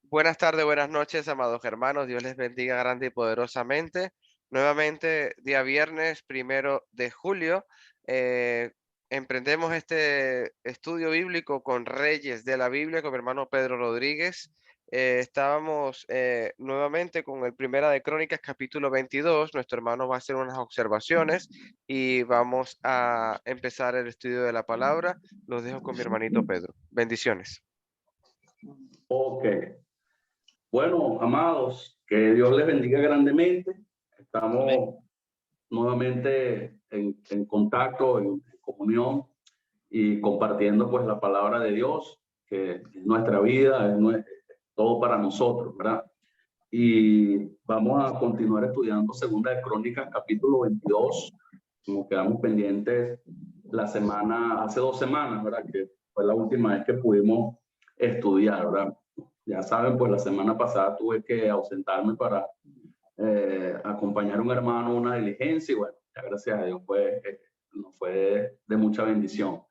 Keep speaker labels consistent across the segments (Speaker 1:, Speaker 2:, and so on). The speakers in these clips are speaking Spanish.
Speaker 1: Buenas tardes, buenas noches, amados hermanos. Dios les bendiga grande y poderosamente. Nuevamente, día viernes, 1 de julio, eh, emprendemos este estudio bíblico con Reyes de la Biblia con mi hermano Pedro Rodríguez. Estábamos nuevamente con el Primera de Crónicas, capítulo 22. Nuestro hermano va a hacer unas observaciones y vamos a empezar el estudio de la palabra. Los dejo con mi hermanito Pedro. Bendiciones.
Speaker 2: Ok. Bueno, amados, que Dios les bendiga grandemente. Estamos nuevamente en contacto, en comunión y compartiendo pues la palabra de Dios, que es nuestra vida, todo para nosotros, ¿verdad? Y vamos a continuar estudiando Segunda de Crónicas, capítulo 22, como quedamos pendientes hace 2 semanas, ¿verdad? Que fue la última vez que pudimos estudiar, ¿verdad? Ya saben, pues la semana pasada tuve que ausentarme para acompañar a un hermano a una diligencia y bueno, ya gracias a Dios nos fue de mucha bendición.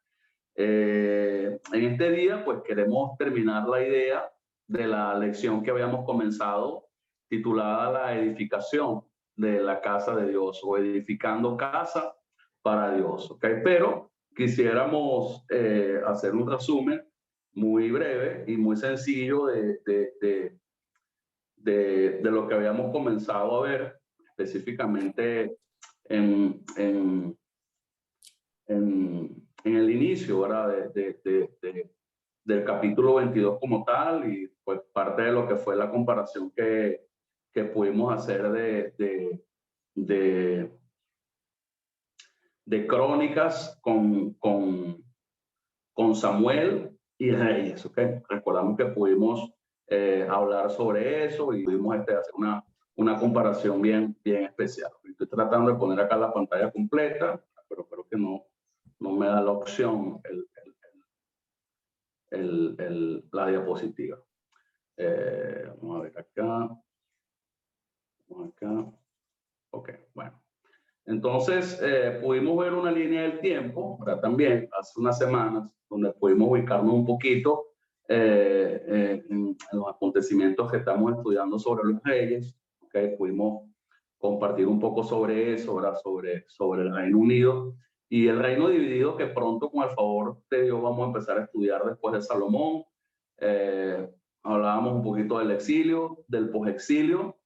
Speaker 2: En este día, pues queremos terminar la idea de la lección que habíamos comenzado, titulada La edificación de la casa de Dios o edificando casa para Dios, ¿ok? Pero quisiéramos hacer un resumen muy breve y muy sencillo de lo que habíamos comenzado a ver específicamente en, en, en el inicio, ¿verdad? Del capítulo 22 como tal y pues parte de lo que fue la comparación que pudimos hacer de, de Crónicas con Samuel y Reyes, ¿ok? Recordamos que pudimos hablar sobre eso y pudimos hacer una comparación bien especial. Estoy tratando de poner acá la pantalla completa, pero creo que no me da la opción la diapositiva. Vamos a ver acá. Vamos acá. Ok, bueno. Entonces, pudimos ver una línea del tiempo, ¿verdad? También hace unas semanas, donde pudimos ubicarnos un poquito en los acontecimientos que estamos estudiando sobre los reyes, ¿okay? Pudimos compartir un poco sobre eso, ¿verdad? Sobre el Reino Unido y el reino dividido que pronto, con el favor de Dios, vamos a empezar a estudiar después de Salomón. Hablábamos un poquito del exilio, del posexilio,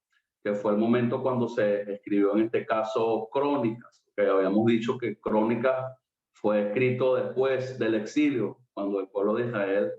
Speaker 2: que fue el momento cuando se escribió en este caso Crónicas, que habíamos dicho que Crónicas fue escrito después del exilio, cuando el pueblo de Israel,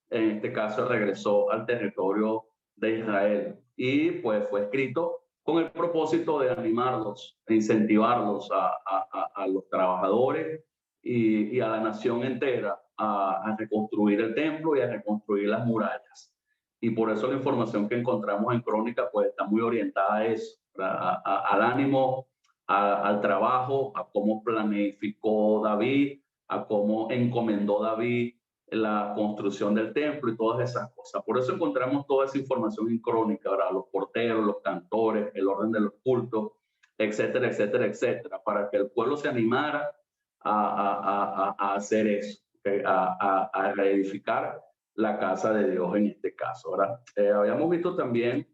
Speaker 2: en este caso, regresó al territorio de Israel. Y pues fue escrito con el propósito de animarlos, de incentivarlos a los trabajadores y a la nación entera a reconstruir el templo y a reconstruir las murallas. Y por eso la información que encontramos en Crónica pues está muy orientada a eso, al ánimo, al trabajo, a cómo planificó David, a cómo encomendó David la construcción del templo y todas esas cosas. Por eso encontramos toda esa información en Crónica, ¿verdad? Los porteros, los cantores, el orden de los cultos, etcétera, etcétera, etcétera, para que el pueblo se animara a hacer eso, ¿okay? A reedificar la casa de Dios en este caso, ¿verdad? Habíamos visto también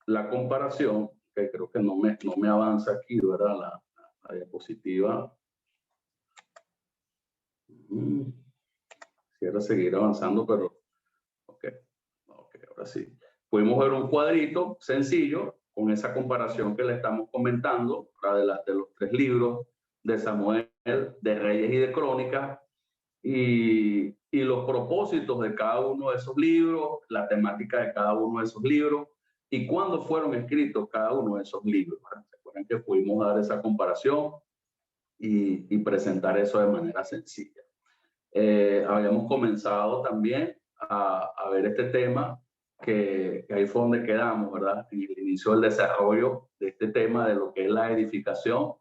Speaker 2: la comparación, que creo que no me avanza aquí, ¿verdad? La diapositiva. Quiero seguir avanzando, pero ok, ahora sí. Pudimos ver un cuadrito sencillo con esa comparación que le estamos comentando, ¿verdad? De los 3 libros de Samuel, de Reyes y de Crónicas, y los propósitos de cada uno de esos libros, la temática de cada uno de esos libros y cuándo fueron escritos cada uno de esos libros. ¿Se acuerdan que pudimos dar esa comparación y presentar eso de manera sencilla? Habíamos comenzado también a ver este tema, que ahí fue donde quedamos, ¿verdad? En el inicio del desarrollo de este tema de lo que es la edificación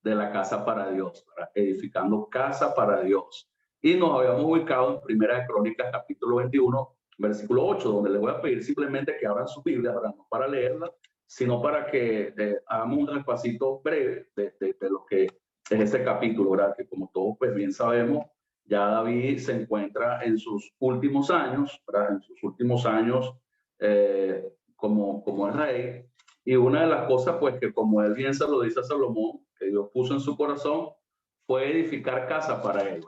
Speaker 2: de la casa para Dios, ¿verdad? Edificando casa para Dios. Y nos habíamos ubicado en Primera de Crónicas, capítulo 21, versículo 8, donde les voy a pedir simplemente que abran su Biblia, ¿verdad? No para leerla, sino para que hagamos un repasito breve de lo que es este capítulo, ¿verdad? Que como todos pues bien sabemos, Ya David se encuentra en sus últimos años, ¿verdad? En sus últimos años como el rey. Y una de las cosas, pues, que como él bien se lo dice a Salomón, que Dios puso en su corazón, fue edificar casa para él,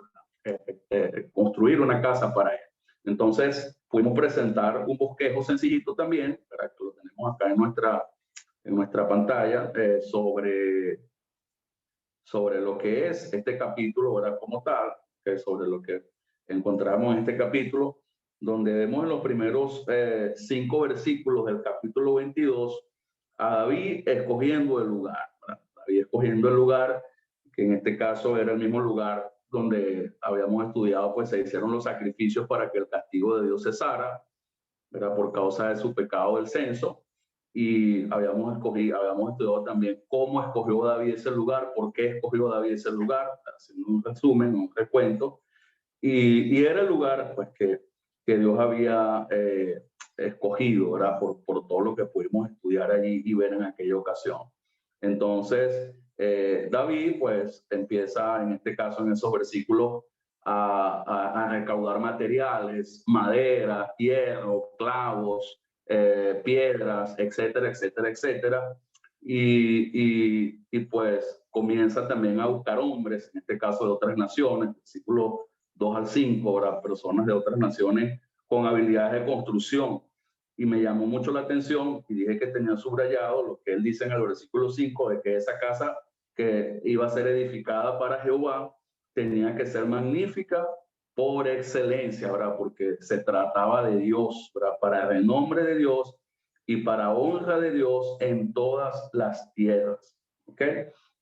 Speaker 2: construir una casa para él. Entonces, pudimos presentar un bosquejo sencillito también, ¿verdad? Que lo tenemos acá en nuestra pantalla, sobre lo que es este capítulo, ¿verdad? Como tal, que es sobre lo que encontramos en este capítulo, donde vemos en los primeros 5 versículos del capítulo 22 a David escogiendo el lugar, ¿verdad? David escogiendo el lugar, que en este caso era el mismo lugar donde habíamos estudiado, pues se hicieron los sacrificios para que el castigo de Dios cesara, ¿verdad? Por causa de su pecado del censo. Y habíamos estudiado también cómo escogió David ese lugar, por qué escogió David ese lugar, haciendo un resumen, un recuento. Y era el lugar, pues, que Dios había escogido, ¿verdad? Por todo lo que pudimos estudiar allí y ver en aquella ocasión. Entonces, David, pues, empieza, en este caso, en esos versículos, a recaudar materiales, madera, hierro, clavos, piedras, etcétera, etcétera, etcétera. Y pues comienza también a buscar hombres, en este caso de otras naciones, versículo 2 al 5, ¿verdad? Personas de otras naciones con habilidades de construcción. Y me llamó mucho la atención y dije que tenía subrayado lo que él dice en el versículo 5, de que esa casa que iba a ser edificada para Jehová tenía que ser magnífica por excelencia, ¿verdad? Porque se trataba de Dios, ¿verdad? Para el renombre de Dios y para honra de Dios en todas las tierras, ¿ok?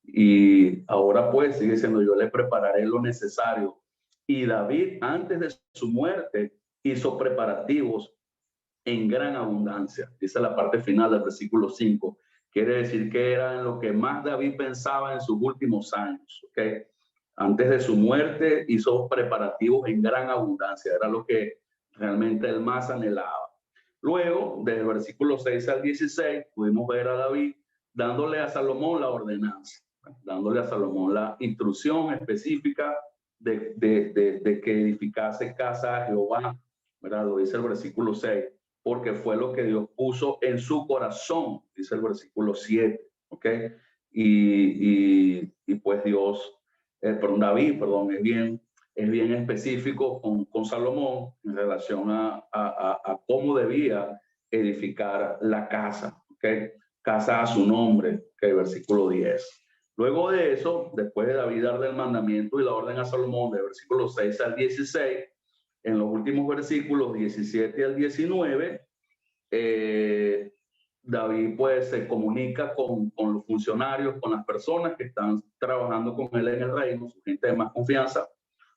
Speaker 2: Y ahora pues sigue diciendo, yo le prepararé lo necesario. Y David, antes de su muerte, hizo preparativos en gran abundancia. Dice la parte final del versículo 5. Quiere decir que era en lo que más David pensaba en sus últimos años, ¿ok? Antes de su muerte hizo preparativos en gran abundancia. Era lo que realmente él más anhelaba. Luego, del versículo 6 al 16, pudimos ver a David dándole a Salomón la ordenanza, dándole a Salomón la instrucción específica de que edificase casa a Jehová, ¿verdad? Lo dice el versículo 6, porque fue lo que Dios puso en su corazón, dice el versículo 7, ¿ok? Y pues David, es bien específico con Salomón en relación a cómo debía edificar la casa, ¿ok? Casa a su nombre, que es el versículo 10. Luego de eso, después de David darle el mandamiento y la orden a Salomón, de versículos 6 al 16, en los últimos versículos 17 al 19, David pues se comunica con los funcionarios, con las personas que están trabajando con él en el reino, su gente de más confianza,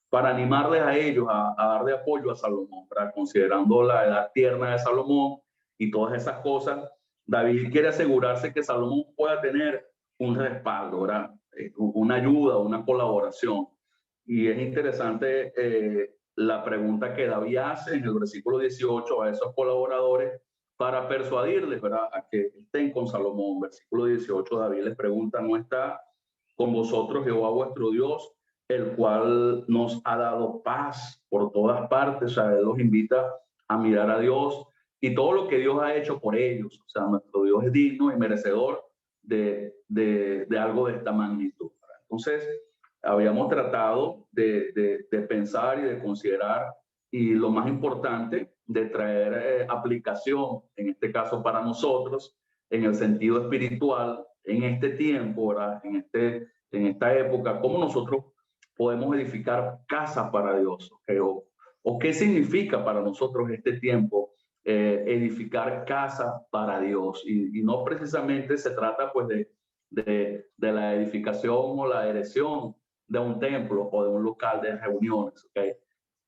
Speaker 2: para animarles a ellos a darle apoyo a Salomón, ¿verdad? Considerando la edad tierna de Salomón y todas esas cosas. David quiere asegurarse que Salomón pueda tener un respaldo, ¿verdad? Una ayuda, una colaboración. Y es interesante la pregunta que David hace en el versículo 18 a esos colaboradores para persuadirles, ¿verdad?, a que estén con Salomón. Versículo 18, David les pregunta, ¿no está con vosotros Jehová vuestro Dios, el cual nos ha dado paz por todas partes? O sea, él los invita a mirar a Dios y todo lo que Dios ha hecho por ellos. O sea, nuestro Dios es digno y merecedor de algo de esta magnitud. Entonces, habíamos tratado de pensar y de considerar, y lo más importante, de traer aplicación, en este caso para nosotros, en el sentido espiritual, en este tiempo, ¿verdad? En esta época, cómo nosotros podemos edificar casas para Dios, ¿okay? O qué significa para nosotros este tiempo edificar casa para Dios. Y no precisamente se trata pues de la edificación o la erección de un templo o de un local de reuniones, ¿okay?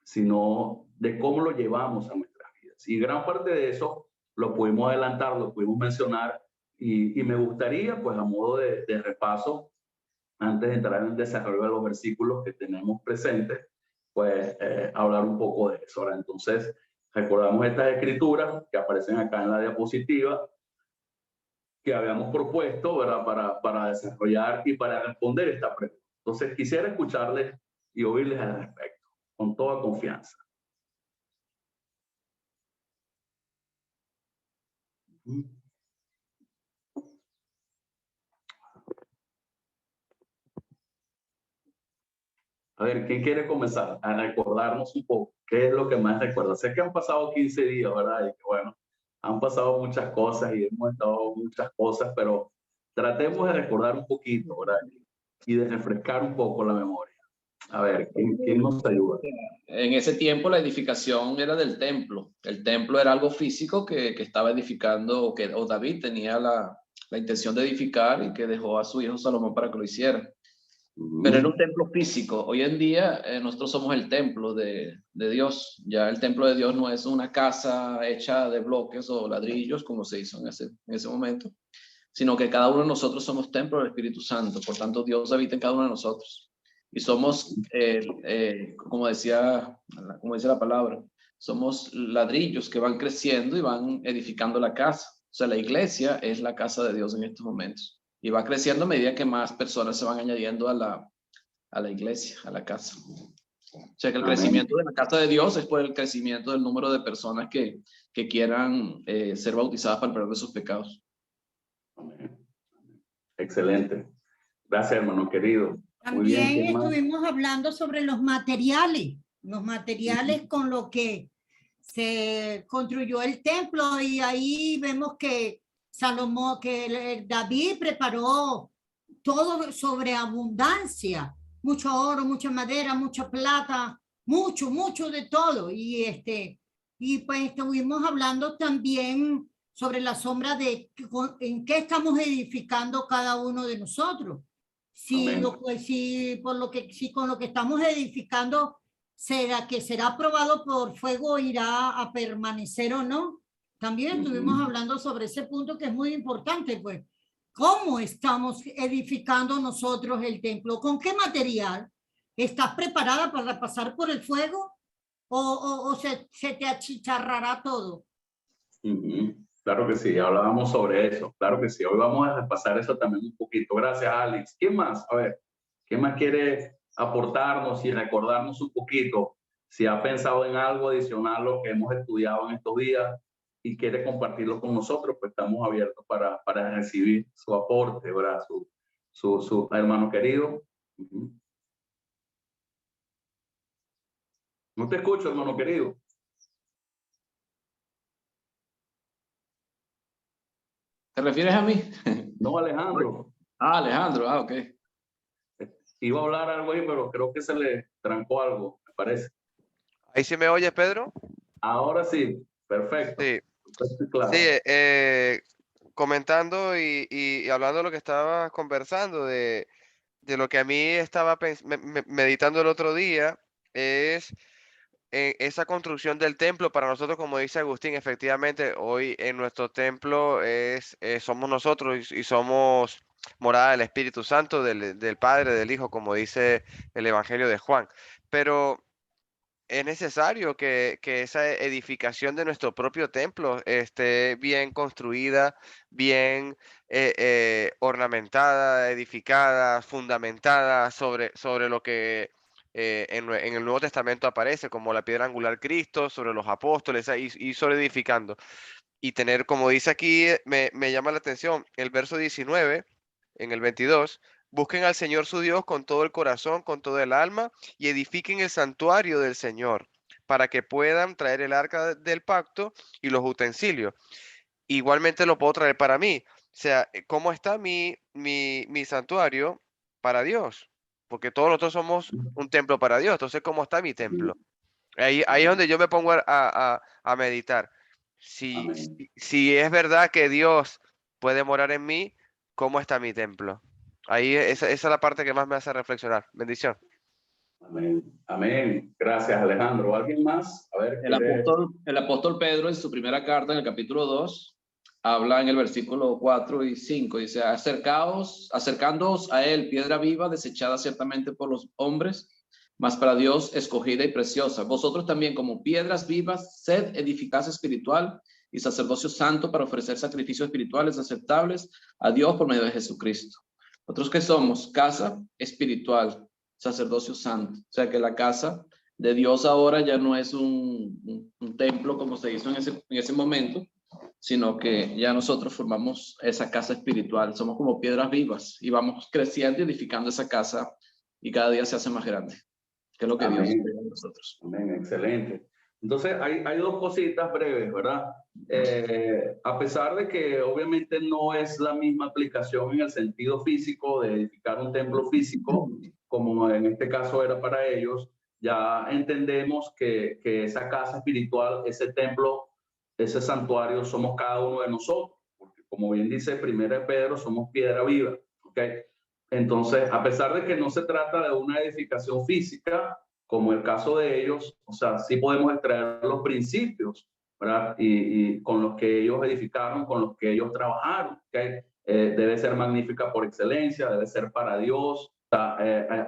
Speaker 2: Sino de cómo lo llevamos a nuestras vidas. Y gran parte de eso lo pudimos adelantar, lo pudimos mencionar, y me gustaría, pues a modo de repaso, antes de entrar en el desarrollo de los versículos que tenemos presentes, pues hablar un poco de eso. Ahora, entonces, recordamos estas escrituras que aparecen acá en la diapositiva, que habíamos propuesto, ¿verdad?, para desarrollar y para responder esta pregunta. Entonces, quisiera escucharles y oírles al respecto. con toda confianza. A ver, ¿quién quiere comenzar a recordarnos un poco qué es lo que más recuerda? Sé que han pasado 15 días, ¿verdad? Y que bueno, han pasado muchas cosas y hemos estado muchas cosas, pero tratemos de recordar un poquito, ¿verdad? Y de refrescar un poco la memoria. A ver, ¿quién nos ayuda?
Speaker 3: En ese tiempo la edificación era del templo. El templo era algo físico que estaba edificando, o David tenía la intención de edificar y que dejó a su hijo Salomón para que lo hiciera. Pero era un templo físico. Hoy en día nosotros somos el templo de Dios. Ya el templo de Dios no es una casa hecha de bloques o ladrillos como se hizo en ese momento, sino que cada uno de nosotros somos templo del Espíritu Santo. Por tanto, Dios habita en cada uno de nosotros. Y somos, como dice la palabra, somos ladrillos que van creciendo y van edificando la casa. O sea, la iglesia es la casa de Dios en estos momentos. Y va creciendo a medida que más personas se van añadiendo a la iglesia, a la casa. O sea, que el crecimiento de la casa de Dios es por el crecimiento del número de personas que quieran ser bautizadas para el perdón de sus pecados.
Speaker 2: Amén. Excelente. Gracias, hermano querido.
Speaker 4: También estuvimos hablando sobre los materiales con lo que se construyó el templo, y ahí vemos que Salomón, que David preparó todo sobre abundancia, mucho oro, mucha madera, mucha plata, mucho de todo. Y pues estuvimos hablando también sobre la sombra de en qué estamos edificando cada uno de nosotros. Si con lo que estamos edificando será aprobado por fuego, irá a permanecer o no. También estuvimos hablando sobre ese punto, que es muy importante, pues, ¿cómo estamos edificando nosotros el templo? ¿Con qué material? ¿Estás preparada para pasar por el fuego? ¿O se te achicharrará todo?
Speaker 2: Claro que sí, hablábamos sobre eso. Claro que sí, hoy vamos a repasar eso también un poquito. Gracias, Alex. ¿Quién más? A ver, ¿quién más quiere aportarnos y recordarnos un poquito? Si ha pensado en algo adicional a lo que hemos estudiado en estos días y quiere compartirlo con nosotros, pues estamos abiertos para recibir su aporte, ¿verdad? Su hermano querido. No te escucho, hermano querido.
Speaker 3: ¿Te refieres a mí?
Speaker 2: No, Alejandro.
Speaker 3: Alejandro, ok.
Speaker 2: Iba a hablar algo ahí, pero creo que se le trancó algo, me parece.
Speaker 1: ¿Ahí sí me oyes, Pedro?
Speaker 2: Ahora sí, perfecto.
Speaker 1: Sí.
Speaker 2: Claro.
Speaker 1: Sí, comentando y hablando de lo que estaba conversando, de lo que a mí estaba meditando el otro día, es esa construcción del templo para nosotros, como dice Agustín. Efectivamente, hoy en nuestro templo somos nosotros y somos morada del Espíritu Santo, del Padre, del Hijo, como dice el Evangelio de Juan. Pero es necesario que esa edificación de nuestro propio templo esté bien construida, bien ornamentada, edificada, fundamentada sobre lo que en el Nuevo Testamento aparece, como la piedra angular Cristo, sobre los apóstoles, y sobre edificando. Y tener, como dice aquí, me llama la atención, el verso 19, en el 22, busquen al Señor su Dios con todo el corazón, con todo el alma, y edifiquen el santuario del Señor, para que puedan traer el arca del pacto y los utensilios. Igualmente lo puedo traer para mí. O sea, ¿cómo está mi santuario para Dios? Porque todos nosotros somos un templo para Dios. Entonces, ¿cómo está mi templo? Ahí es donde yo me pongo a meditar. Si es verdad que Dios puede morar en mí, ¿cómo está mi templo? Ahí esa es la parte que más me hace reflexionar. Bendición.
Speaker 2: Amén. Amén. Gracias, Alejandro. ¿Alguien más? A ver,
Speaker 3: el apóstol Pedro, en su primera carta, en el capítulo 2, habla en el versículo 4 y 5, dice: acercándoos a él, piedra viva, desechada ciertamente por los hombres, mas para Dios escogida y preciosa. Vosotros también, como piedras vivas, sed eficacia espiritual y sacerdocio santo, para ofrecer sacrificios espirituales aceptables a Dios por medio de Jesucristo. Nosotros que somos casa espiritual, sacerdocio santo. O sea que la casa de Dios ahora ya no es un templo como se hizo en ese momento, sino que ya nosotros formamos esa casa espiritual, somos como piedras vivas y vamos creciendo y edificando esa casa y cada día se hace más grande, que es lo que
Speaker 2: Amén.
Speaker 3: Dios quiere de nosotros.
Speaker 2: Amén, excelente. Entonces, hay dos cositas breves, ¿verdad? A pesar de que obviamente no es la misma aplicación en el sentido físico de edificar un templo físico, como en este caso era para ellos, ya entendemos que esa casa espiritual, ese templo, ese santuario, somos cada uno de nosotros. Porque como bien dice 1 Pedro, somos piedra viva, ¿ok? Entonces, a pesar de que no se trata de una edificación física, como el caso de ellos, o sea, sí podemos extraer los principios, ¿verdad? Y con los que ellos edificaron, con los que ellos trabajaron, ¿okay? Debe ser magnífica por excelencia, debe ser para Dios, o sea,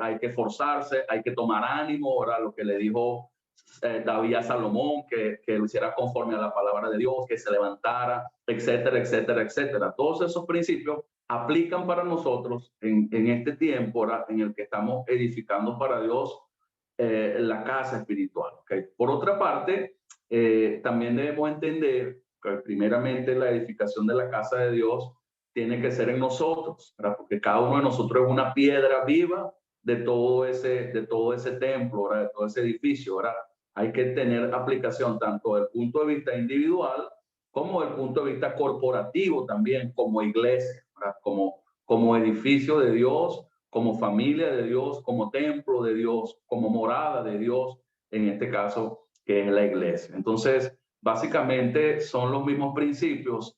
Speaker 2: hay que esforzarse, hay que tomar ánimo, ¿verdad? Lo que le dijo David a Salomón, que lo hiciera conforme a la palabra de Dios, que se levantara, etcétera, etcétera, etcétera. Todos esos principios aplican para nosotros en este tiempo, ¿verdad? En el que estamos edificando para Dios la casa espiritual. ¿Okay? Por otra parte, también debemos entender que primeramente la edificación de la casa de Dios tiene que ser en nosotros, ¿verdad? Porque cada uno de nosotros es una piedra viva de todo ese templo, ¿verdad? De todo ese edificio, ¿verdad? Hay que tener aplicación tanto desde el punto de vista individual como desde el punto de vista corporativo también, como iglesia, ¿verdad? Como edificio de Dios, como familia de Dios, como templo de Dios, como morada de Dios, en este caso, que es la iglesia. Entonces, básicamente son los mismos principios,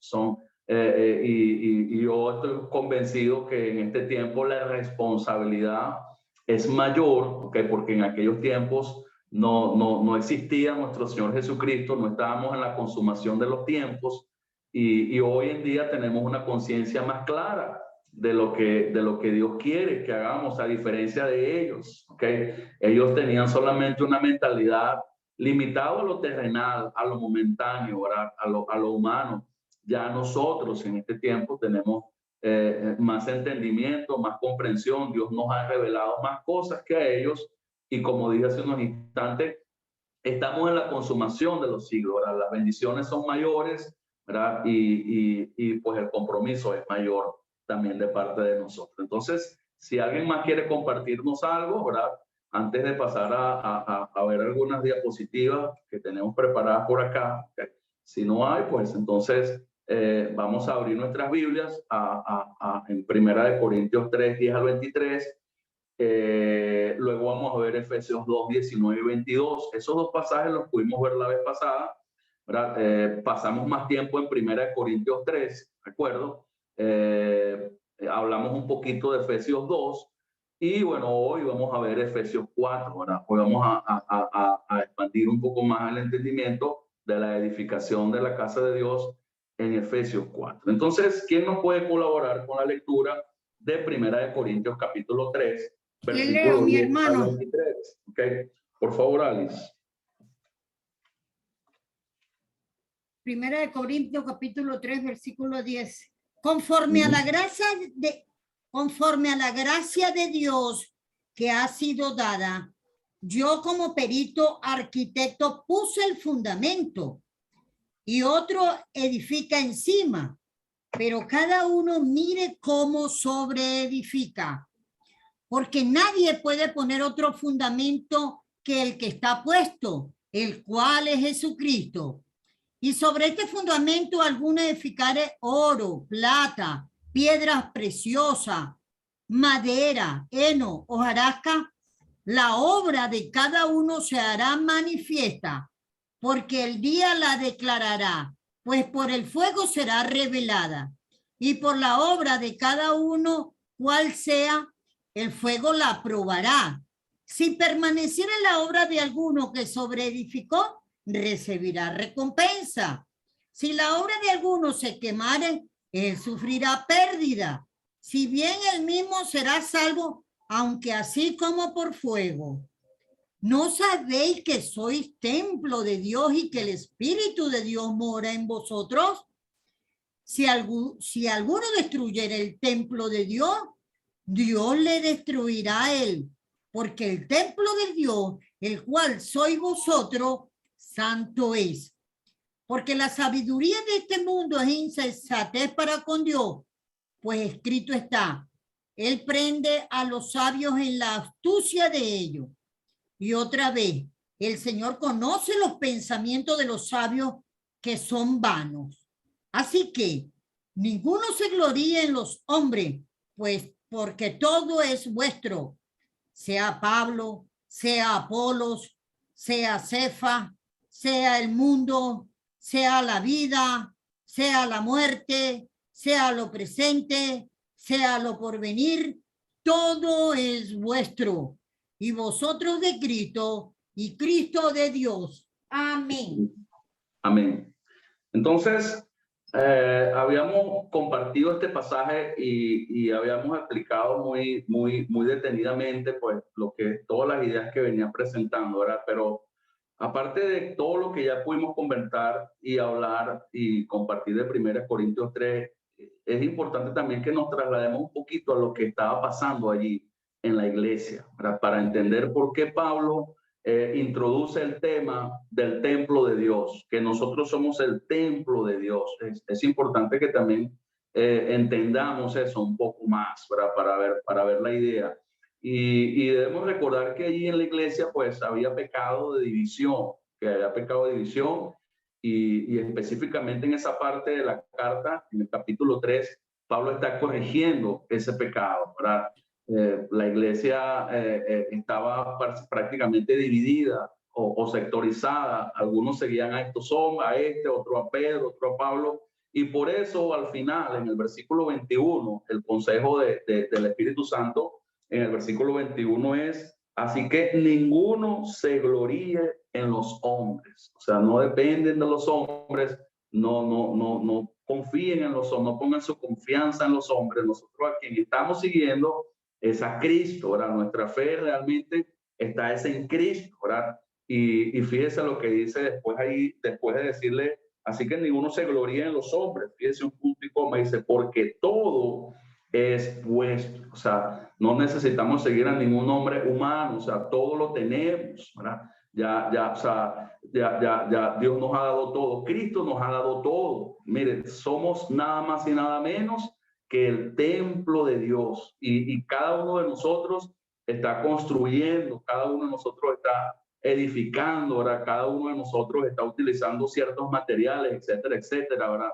Speaker 2: y yo estoy convencido que en este tiempo la responsabilidad es mayor, ¿okay? Porque en aquellos tiempos no existía nuestro Señor Jesucristo, no estábamos en la consumación de los tiempos, y hoy en día tenemos una conciencia más clara de lo que Dios quiere que hagamos, a diferencia de ellos, ¿okay? Ellos tenían solamente una mentalidad limitada a lo terrenal, a lo momentáneo, ¿verdad? A lo humano. Ya nosotros en este tiempo tenemos más entendimiento, más comprensión. Dios nos ha revelado más cosas que a ellos, y como dije hace unos instantes, estamos en la consumación de los siglos, ¿verdad? Las bendiciones son mayores, ¿verdad? Y pues el compromiso es mayor también de parte de nosotros. Entonces, si alguien más quiere compartirnos algo, ¿verdad? Antes de pasar a ver algunas diapositivas que tenemos preparadas por acá, ¿okay? Si no hay, pues entonces vamos a abrir nuestras Biblias en 1 Corintios 3, 10 al 23. Luego vamos a ver Efesios 2, 19 y 22. Esos dos pasajes los pudimos ver la vez pasada, ¿verdad? Pasamos más tiempo en 1 Corintios 3, ¿de acuerdo? Hablamos un poquito de Efesios 2, y bueno, hoy vamos a ver Efesios 4, ¿verdad? Hoy vamos a expandir un poco más el entendimiento de la edificación de la casa de Dios en Efesios 4. Entonces, ¿quién nos puede colaborar con la lectura de 1 Corintios capítulo 3, versículo 10 al 23? Okay. Por favor, Alice.
Speaker 4: 1 Corintios capítulo 3, versículo 10. Conforme a la gracia de Dios que ha sido dada, yo como perito arquitecto puse el fundamento y otro edifica encima, pero cada uno mire cómo sobreedifica, porque nadie puede poner otro fundamento que el que está puesto, el cual es Jesucristo. Y sobre este fundamento alguno edificare oro, plata, piedras preciosas, madera, heno, hojarasca. La obra de cada uno se hará manifiesta, porque el día la declarará, pues por el fuego será revelada. Y por la obra de cada uno, cual sea, el fuego la probará. Si permaneciera en la obra de alguno que sobreedificó, recibirá recompensa. Si la obra de alguno se quemare, él sufrirá pérdida. Si bien él mismo será salvo, aunque así como por fuego. ¿No sabéis que sois templo de Dios y que el Espíritu de Dios mora en vosotros? Si alguno destruyera el templo de Dios, Dios le destruirá a él, porque el templo de Dios el cual sois vosotros, santo es. Porque la sabiduría de este mundo es insensatez para con Dios, pues escrito está, Él prende a los sabios en la astucia de ellos. Y otra vez, el Señor conoce los pensamientos de los sabios que son vanos. Así que ninguno se gloríe en los hombres, pues porque todo es vuestro, sea Pablo, sea Apolos, sea Cefa, sea el mundo, sea la vida, sea la muerte, sea lo presente, sea lo porvenir, todo es vuestro, y vosotros de Cristo, y Cristo de Dios. Amén.
Speaker 2: Amén. Entonces, habíamos compartido este pasaje y habíamos explicado muy detenidamente, pues, todas las ideas que venía presentando, ¿verdad? Pero aparte de todo lo que ya pudimos comentar y hablar y compartir de 1 Corintios 3, es importante también que nos traslademos un poquito a lo que estaba pasando allí en la iglesia, ¿verdad? Para entender por qué Pablo introduce el tema del templo de Dios, que nosotros somos el templo de Dios. Es importante que también entendamos eso un poco más, ¿verdad? Para ver la idea. Y debemos recordar que allí en la iglesia pues había pecado de división, y específicamente en esa parte de la carta, en el capítulo 3, Pablo está corrigiendo ese pecado, ¿verdad? La iglesia estaba prácticamente dividida o sectorizada. Algunos seguían a estos hombres, a este, otro a Pedro, otro a Pablo. Y por eso al final, en el versículo 21, el consejo del Espíritu Santo, en el versículo 21 es, así que ninguno se gloríe en los hombres. O sea, no dependen de los hombres, no confíen en los hombres, no pongan su confianza en los hombres. Nosotros a quien estamos siguiendo es a Cristo, ¿verdad? Nuestra fe realmente está en Cristo, ¿verdad? Y fíjese lo que dice después ahí, después de decirle, así que ninguno se gloría en los hombres. Fíjese un punto y coma, dice, porque todo es vuestro. O sea, no necesitamos seguir a ningún hombre humano, o sea, todo lo tenemos, ¿verdad? O sea, Dios nos ha dado todo, Cristo nos ha dado todo. Miren, somos nada más y nada menos que el templo de Dios, y cada uno de nosotros está construyendo, cada uno de nosotros está edificando, ¿verdad? Cada uno de nosotros está utilizando ciertos materiales, etcétera, etcétera, ¿verdad?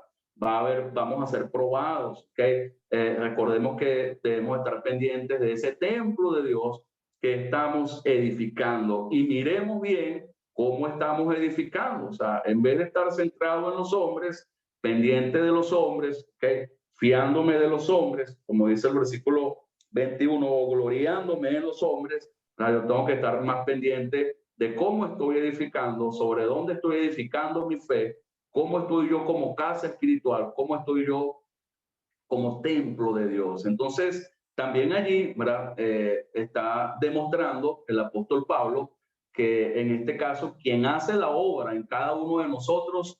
Speaker 2: Vamos a ser probados, ¿ok? Recordemos que debemos estar pendientes de ese templo de Dios que estamos edificando, y miremos bien cómo estamos edificando. O sea, en vez de estar centrado en los hombres, pendiente de los hombres, ¿ok? Fiándome de los hombres, como dice el versículo 21, o gloriándome en los hombres, yo tengo que estar más pendiente de cómo estoy edificando, sobre dónde estoy edificando mi fe, cómo estoy yo como casa espiritual, cómo estoy yo como templo de Dios. Entonces, también allí, ¿verdad? Está demostrando el apóstol Pablo que en este caso quien hace la obra en cada uno de nosotros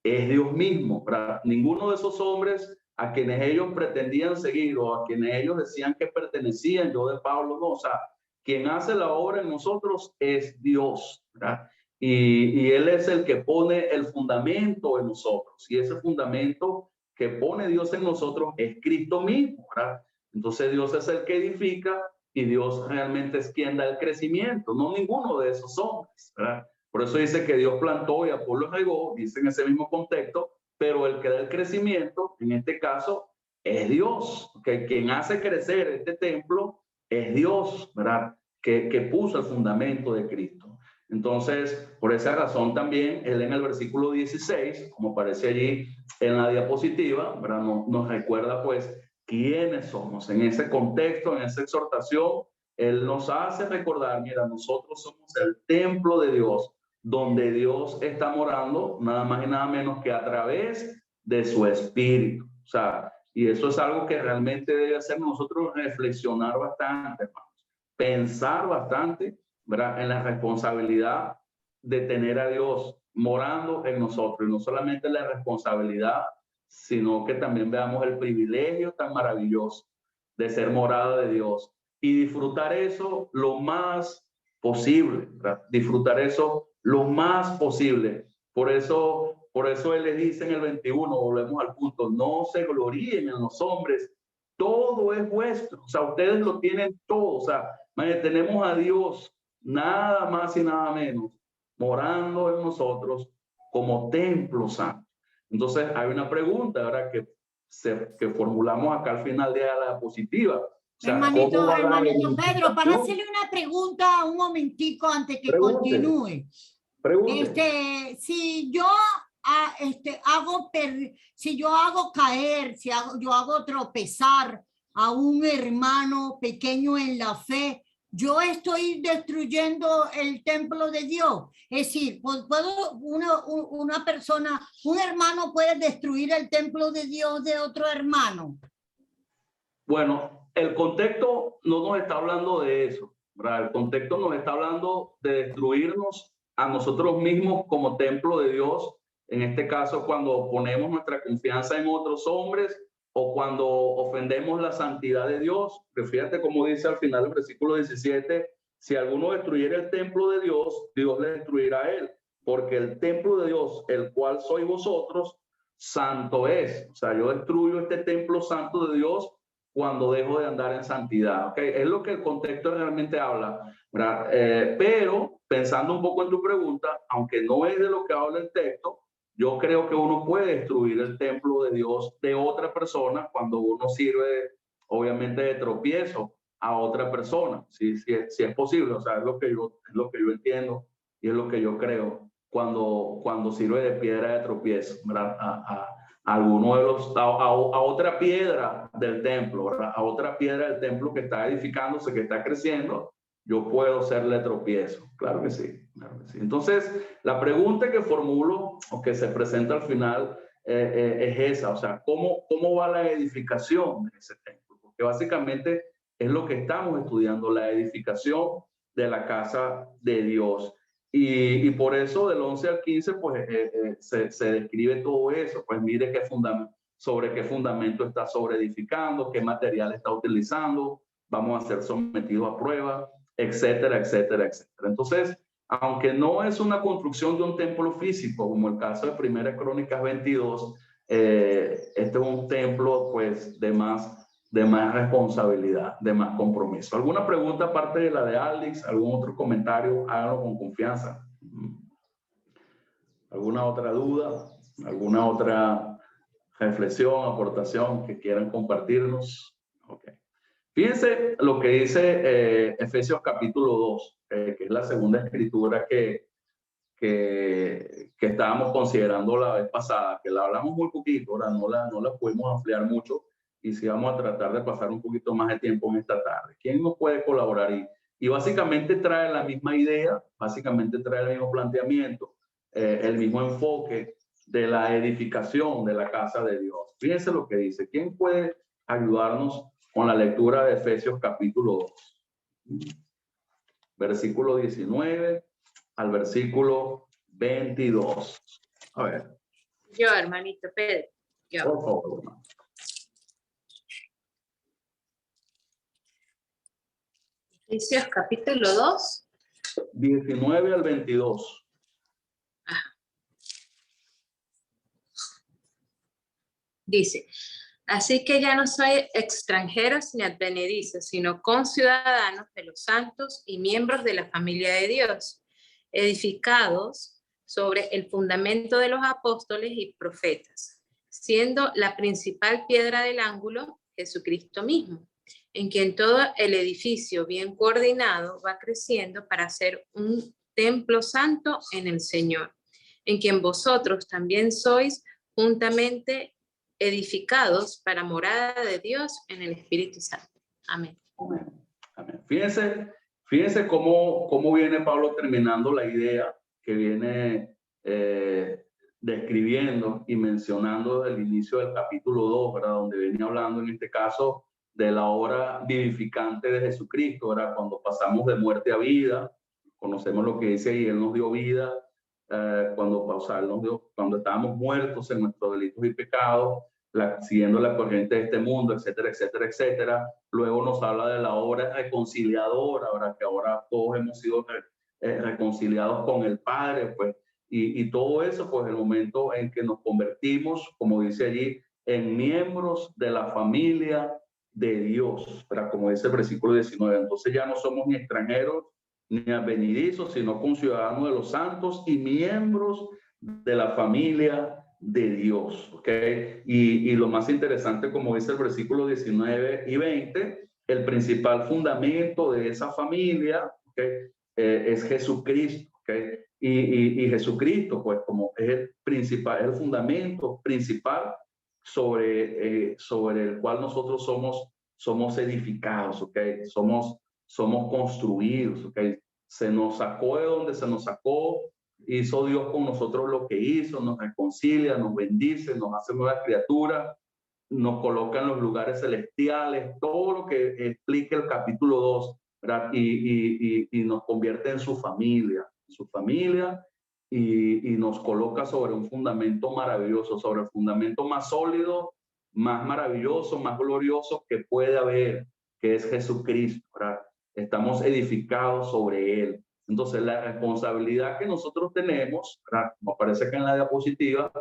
Speaker 2: es Dios mismo, ¿verdad? Ninguno de esos hombres a quienes ellos pretendían seguir o a quienes ellos decían que pertenecían, yo de Pablo no, o sea, quien hace la obra en nosotros es Dios, ¿verdad? Y Él es el que pone el fundamento en nosotros, y ese fundamento que pone Dios en nosotros es Cristo mismo, ¿verdad? Entonces Dios es el que edifica, y Dios realmente es quien da el crecimiento, no ninguno de esos hombres, ¿verdad? Por eso dice que Dios plantó y Apolo regó, dice en ese mismo contexto, pero el que da el crecimiento, en este caso, es Dios, que quien hace crecer este templo es Dios, ¿verdad? Que puso el fundamento de Cristo. Entonces, por esa razón también, él en el versículo 16, como aparece allí en la diapositiva, ¿verdad? Nos recuerda pues quiénes somos. En ese contexto, en esa exhortación, él nos hace recordar, mira, nosotros somos el templo de Dios, donde Dios está morando, nada más y nada menos que a través de su Espíritu. O sea, y eso es algo que realmente debe hacer nosotros reflexionar bastante, hermanos, pensar bastante, ¿verdad? En la responsabilidad de tener a Dios morando en nosotros, y no solamente la responsabilidad, sino que también veamos el privilegio tan maravilloso de ser morada de Dios y disfrutar eso lo más posible, ¿verdad? Disfrutar eso lo más posible. Por eso él le dice en el 21, volvemos al punto, no se gloríen en los hombres, todo es vuestro, o sea, ustedes lo tienen todo, o sea, tenemos a Dios, nada más y nada menos, morando en nosotros como templo santo. Entonces hay una pregunta, ¿verdad? Que formulamos acá al final de la diapositiva. O sea,
Speaker 4: hermanito Pedro, para hacerle una pregunta un momentico antes que continúe.
Speaker 2: Pregunte.
Speaker 4: Si yo hago caer, yo hago tropezar a un hermano pequeño en la fe, yo estoy destruyendo el templo de Dios. Es decir, una persona, un hermano puede destruir el templo de Dios de otro hermano.
Speaker 2: Bueno, el contexto no nos está hablando de eso, ¿verdad? El contexto nos está hablando de destruirnos a nosotros mismos como templo de Dios. En este caso, cuando ponemos nuestra confianza en otros hombres o cuando ofendemos la santidad de Dios. Que fíjate cómo dice al final del versículo 17, si alguno destruyera el templo de Dios, Dios le destruirá a él, porque el templo de Dios, el cual sois vosotros, santo es. O sea, yo destruyo este templo santo de Dios cuando dejo de andar en santidad, ¿ok? Es lo que el contexto realmente habla, ¿verdad? Pero pensando un poco en tu pregunta, aunque no es de lo que habla el texto, yo creo que uno puede destruir el templo de Dios de otra persona cuando uno sirve, obviamente, de tropiezo a otra persona, si es posible. O sea, es lo que yo entiendo y es lo que yo creo cuando sirve de piedra de tropiezo, ¿verdad? Alguno de los, a otra piedra del templo, ¿verdad? A otra piedra del templo que está edificándose, que está creciendo, yo puedo serle tropiezo. Claro que sí, claro que sí. Entonces, la pregunta que formulo o que se presenta al final es esa, o sea, ¿cómo va la edificación de ese templo? Porque básicamente es lo que estamos estudiando, la edificación de la casa de Dios. Y por eso del 11 al 15, pues se describe todo eso. Pues mire sobre qué fundamento está sobre edificando, qué material está utilizando, vamos a ser sometidos a prueba, etcétera, etcétera, etcétera. Entonces, aunque no es una construcción de un templo físico, como el caso de Primera Crónicas 22, este es un templo pues de más responsabilidad, de más compromiso. ¿Alguna pregunta aparte de la de Alex? ¿Algún otro comentario? Háganlo con confianza. ¿Alguna otra duda? ¿Alguna otra reflexión, aportación que quieran compartirnos? Ok. Fíjense lo que dice Efesios capítulo 2, que es la segunda escritura que estábamos considerando la vez pasada, que la hablamos muy poquito, ahora no la pudimos ampliar mucho, y sí vamos a tratar de pasar un poquito más de tiempo en esta tarde. ¿Quién nos puede colaborar? Y básicamente trae la misma idea, básicamente trae el mismo planteamiento, el mismo enfoque de la edificación de la casa de Dios. Fíjense lo que dice. ¿Quién puede ayudarnos con la lectura de Efesios capítulo 2? Versículo 19 al versículo 22. A ver.
Speaker 5: Yo, hermanito Pedro. Yo.
Speaker 2: Por favor, hermano.
Speaker 5: Efesios capítulo 2.
Speaker 2: 19 al 22.
Speaker 5: Dice, así que ya no sois extranjeros ni advenedizos, sino conciudadanos de los santos y miembros de la familia de Dios, edificados sobre el fundamento de los apóstoles y profetas, siendo la principal piedra del ángulo Jesucristo mismo, en quien todo el edificio bien coordinado va creciendo para ser un templo santo en el Señor, en quien vosotros también sois juntamente edificados para morada de Dios en el Espíritu Santo. Amén.
Speaker 2: Amén. Fíjense cómo viene Pablo terminando la idea que viene describiendo y mencionando desde el inicio del capítulo 2, ¿verdad? Donde venía hablando en este caso de la obra vivificante de Jesucristo, ¿verdad? Cuando pasamos de muerte a vida, conocemos lo que dice ahí, Él nos dio vida, cuando estábamos muertos en nuestros delitos y pecados, siguiendo la corriente de este mundo, etcétera, etcétera, etcétera. Luego nos habla de la obra reconciliadora, ahora que ahora todos hemos sido reconciliados con el Padre, pues, y todo eso, pues, el momento en que nos convertimos, como dice allí, en miembros de la familia de Dios, ¿verdad? Como dice el versículo 19. Entonces ya no somos ni extranjeros ni advenedizos, sino conciudadanos de los santos y miembros de la familia de Dios, ¿ok? Y lo más interesante, como dice el versículo 19 y 20, el principal fundamento de esa familia, ¿ok? Es Jesucristo, ¿ok? Y Jesucristo, pues, como es el principal, es el fundamento principal sobre el cual nosotros somos edificados, ¿ok? Somos construidos, ¿ok? Se nos sacó de donde se nos sacó, hizo Dios con nosotros lo que hizo, nos reconcilia, nos bendice, nos hace nuevas criaturas, nos coloca en los lugares celestiales, todo lo que explica el capítulo 2, ¿verdad? Y nos convierte en su familia, y nos coloca sobre un fundamento maravilloso, sobre el fundamento más sólido, más maravilloso, más glorioso que puede haber, que es Jesucristo, ¿verdad? Estamos edificados sobre Él. Entonces, la responsabilidad que nosotros tenemos, ¿verdad? Como aparece acá en la diapositiva,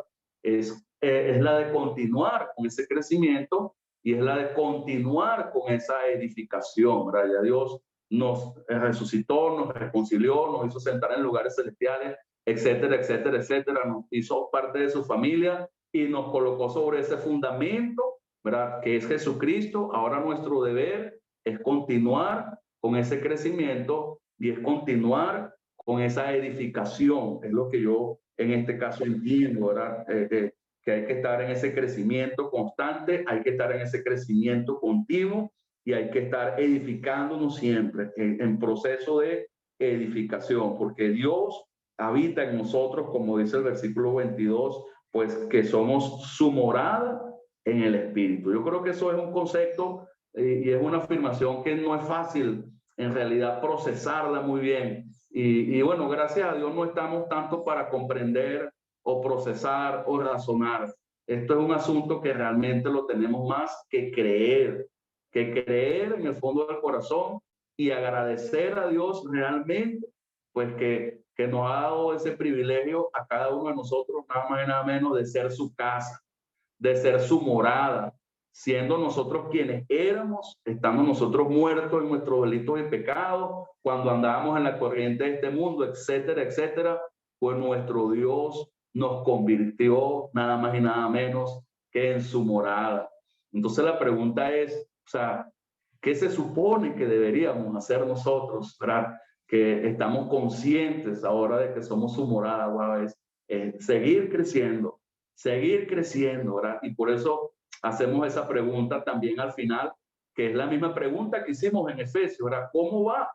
Speaker 2: es la de continuar con ese crecimiento y es la de continuar con esa edificación, ¿verdad? Ya Dios nos resucitó, nos reconcilió, nos hizo sentar en lugares celestiales, etcétera, etcétera, etcétera. Nos hizo parte de su familia y nos colocó sobre ese fundamento, ¿verdad? Que es Jesucristo. Ahora nuestro deber es continuar con ese crecimiento y es continuar con esa edificación. Es lo que yo en este caso entiendo, ¿verdad? Que hay que estar en ese crecimiento constante, hay que estar en ese crecimiento continuo y hay que estar edificándonos siempre en proceso de edificación, porque Dios habita en nosotros, como dice el versículo 22, pues que somos su morada en el Espíritu. Yo creo que eso es un concepto y es una afirmación que no es fácil en realidad procesarla muy bien. Y bueno, gracias a Dios no estamos tanto para comprender o procesar o razonar. Esto es un asunto que realmente lo tenemos más que creer en el fondo del corazón y agradecer a Dios realmente, pues que nos ha dado ese privilegio a cada uno de nosotros, nada más y nada menos, de ser su casa, de ser su morada, siendo nosotros quienes éramos, estamos nosotros muertos en nuestros delitos y pecados, cuando andábamos en la corriente de este mundo, etcétera, etcétera, pues nuestro Dios nos convirtió nada más y nada menos que en su morada. Entonces la pregunta es, o sea, ¿qué se supone que deberíamos hacer nosotros, ¿verdad? Que estamos conscientes ahora de que somos su morada, wow, es seguir creciendo, ¿verdad? Y por eso hacemos esa pregunta también al final, que es la misma pregunta que hicimos en Efesios, ¿verdad? ¿Cómo va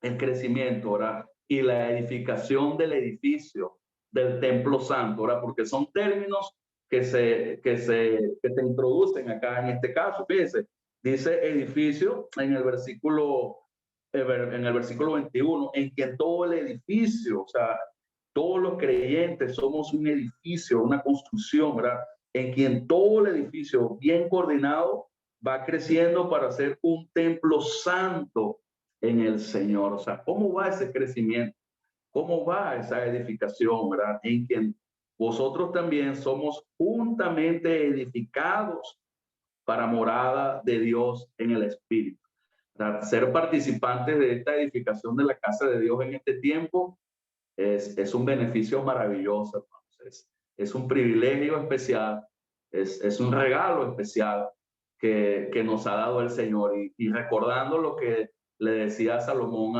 Speaker 2: el crecimiento, ¿verdad? Y la edificación del edificio, del templo santo, ¿verdad? Porque son términos que se introducen acá en este caso. Fíjense, dice edificio en el versículo 21, en que todo el edificio, o sea, todos los creyentes somos un edificio, una construcción, ¿verdad? En quien todo el edificio bien coordinado va creciendo para ser un templo santo en el Señor. O sea, ¿cómo va ese crecimiento? ¿Cómo va esa edificación, verdad? En quien vosotros también somos juntamente edificados para morada de Dios en el Espíritu. ¿Verdad? Ser participantes de esta edificación de la casa de Dios en este tiempo es un beneficio maravilloso, hermanos. Es un privilegio especial, es un regalo especial que nos ha dado el Señor. Y recordando lo que le decía Salomón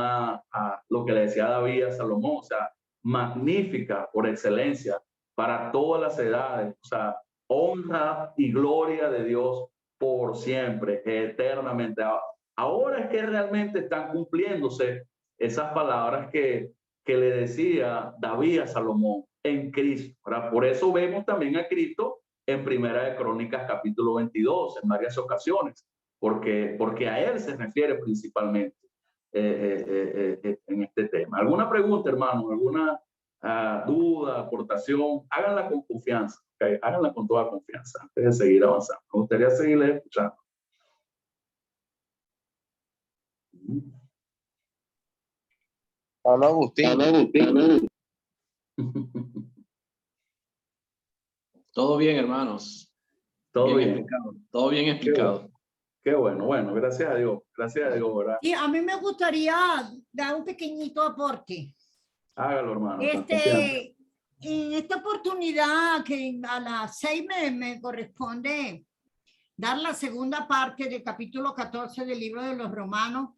Speaker 2: lo que le decía David a Salomón, o sea, magnífica por excelencia para todas las edades, o sea, honra y gloria de Dios por siempre, eternamente. Ahora es que realmente están cumpliéndose esas palabras que le decía David a Salomón en Cristo, ¿verdad? Por eso vemos también a Cristo en Primera de Crónicas capítulo 22 en varias ocasiones, porque a él se refiere principalmente en este tema. ¿Alguna pregunta, hermano? duda, aportación, háganla con confianza, ¿okay? Háganla con toda confianza antes de seguir avanzando. Me gustaría seguirles escuchando.
Speaker 1: Hola, Agustín.
Speaker 3: Todo bien, hermanos.
Speaker 2: Todo bien.
Speaker 3: Explicado. Todo bien explicado.
Speaker 2: Qué bueno. Bueno, gracias a Dios. Gracias a Dios, ¿verdad?
Speaker 4: Y a mí me gustaría dar un pequeñito aporte.
Speaker 2: Hágalo, hermano. Con confianza.
Speaker 4: En esta oportunidad que a las 6 me corresponde dar la segunda parte del capítulo 14 del libro de los Romanos,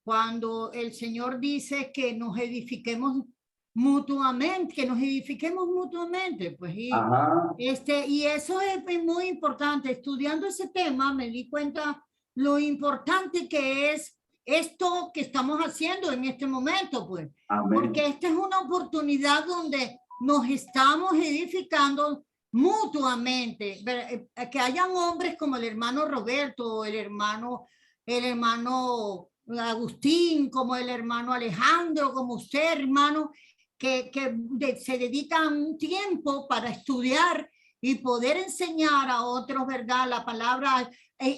Speaker 4: cuando el Señor dice que nos edifiquemos mutuamente, pues y eso es muy importante. Estudiando ese tema me di cuenta lo importante que es esto que estamos haciendo en este momento, pues. Amén. Porque esta es una oportunidad donde nos estamos edificando mutuamente, que hayan hombres como el hermano Roberto, el hermano Agustín, como el hermano Alejandro, como usted, hermano, que se dedican un tiempo para estudiar y poder enseñar a otros, ¿verdad? La palabra,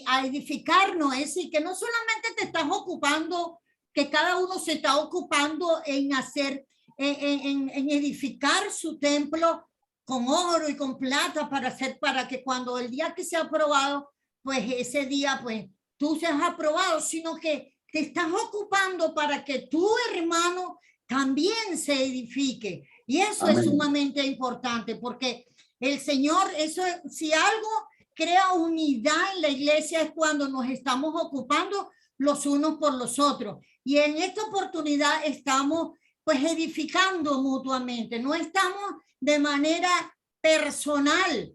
Speaker 4: a edificarnos, es decir, que no solamente te estás ocupando, que cada uno se está ocupando en hacer, en edificar su templo con oro y con plata para que cuando el día que sea aprobado, pues ese día, pues tú seas aprobado, sino que te estás ocupando para que tu hermano también se edifique. Y eso Amén. Es sumamente importante porque el Señor, eso, si algo crea unidad en la iglesia es cuando nos estamos ocupando los unos por los otros. Y en esta oportunidad estamos pues edificando mutuamente, no estamos de manera personal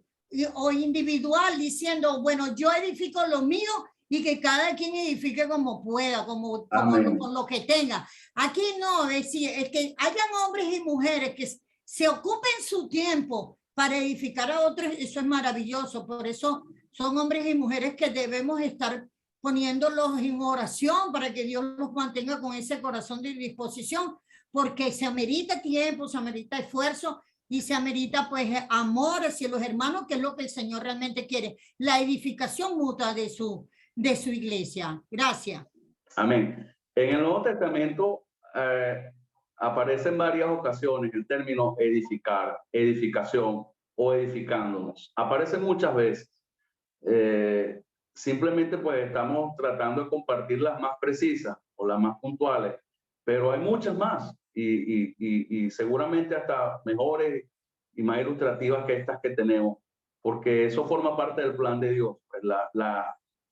Speaker 4: o individual diciendo, bueno, yo edifico lo mío y que cada quien edifique como pueda, como con lo que tenga. Aquí no, es decir, es que hayan hombres y mujeres que se ocupen su tiempo para edificar a otros, eso es maravilloso. Por eso son hombres y mujeres que debemos estar poniéndolos en oración para que Dios los mantenga con ese corazón de disposición, porque se amerita tiempo, se amerita esfuerzo y se amerita pues amor hacia los hermanos, que es lo que el Señor realmente quiere, la edificación mutua de su iglesia. Gracias.
Speaker 2: Amén. En el Nuevo Testamento aparece en varias ocasiones el término edificar, edificación o edificándonos. Aparece muchas veces. Simplemente pues estamos tratando de compartir las más precisas o las más puntuales, pero hay muchas más y seguramente hasta mejores y más ilustrativas que estas que tenemos, porque eso forma parte del plan de Dios, pues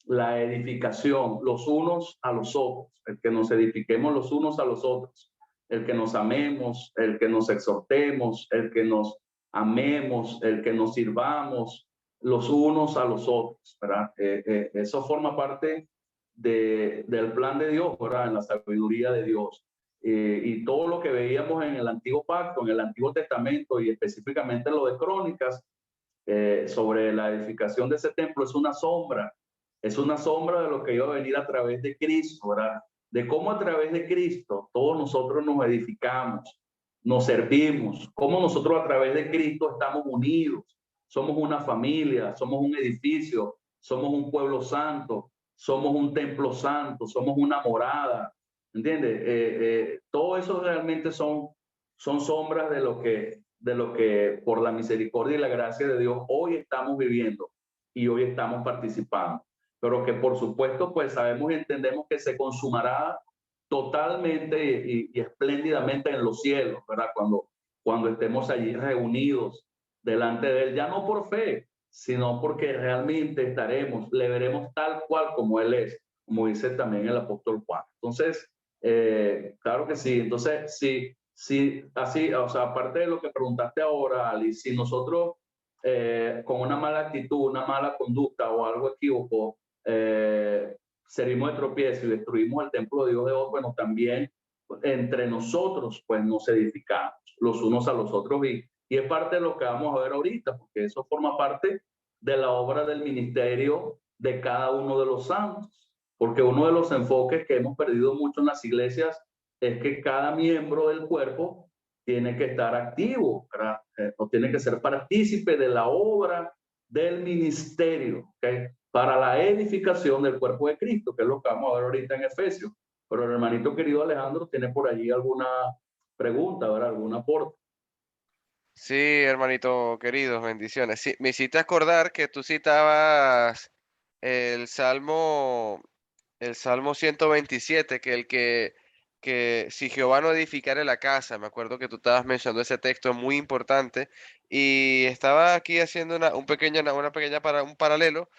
Speaker 2: la edificación los unos a los otros, el que nos edifiquemos los unos a los otros, el que nos amemos, el que nos exhortemos, el que nos amemos, el que nos sirvamos los unos a los otros, ¿verdad? Eso forma parte del plan de Dios, ¿verdad? En la sabiduría de Dios. Y todo lo que veíamos en el Antiguo Pacto, en el Antiguo Testamento y específicamente lo de Crónicas, sobre la edificación de ese templo es una sombra de lo que iba a venir a través de Cristo, ¿verdad? De cómo a través de Cristo todos nosotros nos edificamos, nos servimos, cómo nosotros a través de Cristo estamos unidos, somos una familia, somos un edificio, somos un pueblo santo, somos un templo santo, somos una morada, ¿entiendes? Todo eso realmente son sombras de lo que por la misericordia y la gracia de Dios hoy estamos viviendo y hoy estamos participando, pero que por supuesto pues sabemos y entendemos que se consumará totalmente y espléndidamente en los cielos, ¿verdad? Cuando estemos allí reunidos delante de Él, ya no por fe, sino porque realmente le veremos tal cual como Él es, como dice también el apóstol Juan. Entonces, claro que sí. Entonces, sí, así, o sea, aparte de lo que preguntaste ahora, Ali, si nosotros con una mala actitud, una mala conducta o algo equívoco, servimos de tropiezo y destruimos el templo de Dios de hoy, bueno, también entre nosotros, pues nos edificamos los unos a los otros y es parte de lo que vamos a ver ahorita, porque eso forma parte de la obra del ministerio de cada uno de los santos, porque uno de los enfoques que hemos perdido mucho en las iglesias es que cada miembro del cuerpo tiene que estar activo, ¿verdad? O tiene que ser partícipe de la obra del ministerio, ¿okay? Para la edificación del cuerpo de Cristo, que es lo que vamos a ver ahorita en Efesios. Pero el hermanito querido Alejandro tiene por allí alguna pregunta, ¿verdad? ¿Algún aporte?
Speaker 1: Sí, hermanito querido, bendiciones. Sí, me hiciste acordar que tú citabas el Salmo 127, que si Jehová no edificare la casa, me acuerdo que tú estabas mencionando ese texto muy importante, y estaba aquí haciendo un paralelo,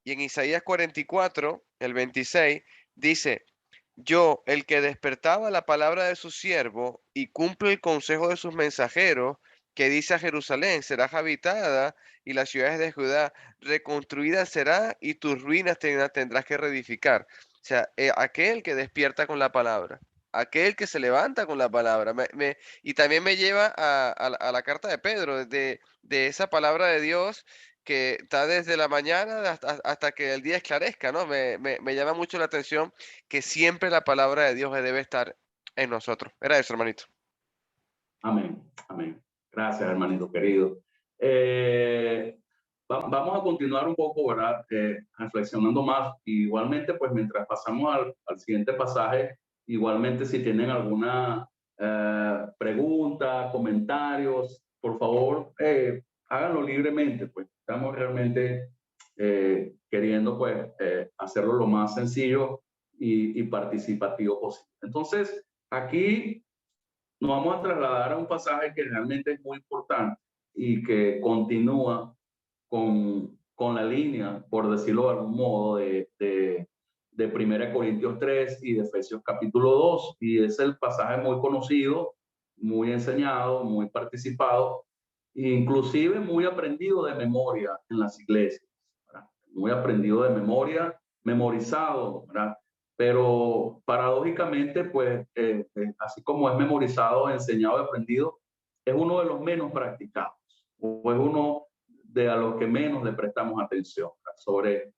Speaker 1: y en Isaías 44, el 26, dice: Yo, el que despertaba la palabra de su siervo y cumple el consejo de sus mensajeros, que dice a Jerusalén: serás habitada, y las ciudades de Judá reconstruida será, y tus ruinas tendrás que reedificar. O sea, aquel que despierta con la palabra, aquel que se levanta con la palabra. Y también me lleva a la carta de Pedro, de esa palabra de Dios que está desde la mañana hasta que el día esclarezca, ¿no? Me llama mucho la atención que siempre la palabra de Dios debe estar en nosotros. Era eso, hermanito.
Speaker 2: Amén, amén. Gracias, hermanito querido. Vamos a continuar un poco, ¿verdad? Reflexionando más. Igualmente, pues mientras pasamos al siguiente pasaje, igualmente si tienen alguna pregunta, comentarios, por favor, háganlo libremente, pues estamos realmente queriendo pues hacerlo lo más sencillo y participativo posible. Entonces, aquí nos vamos a trasladar a un pasaje que realmente es muy importante y que continúa con la línea, por decirlo de algún modo, de 1 Corintios 3 y de Efesios capítulo 2. Y es el pasaje muy conocido, muy enseñado, muy participado, inclusive muy aprendido de memoria en las iglesias, ¿verdad? Muy aprendido de memoria, memorizado, ¿verdad? Pero paradójicamente, pues, así como es memorizado, enseñado y aprendido, es uno de los menos practicados, o es uno de a los que menos le prestamos atención, sobre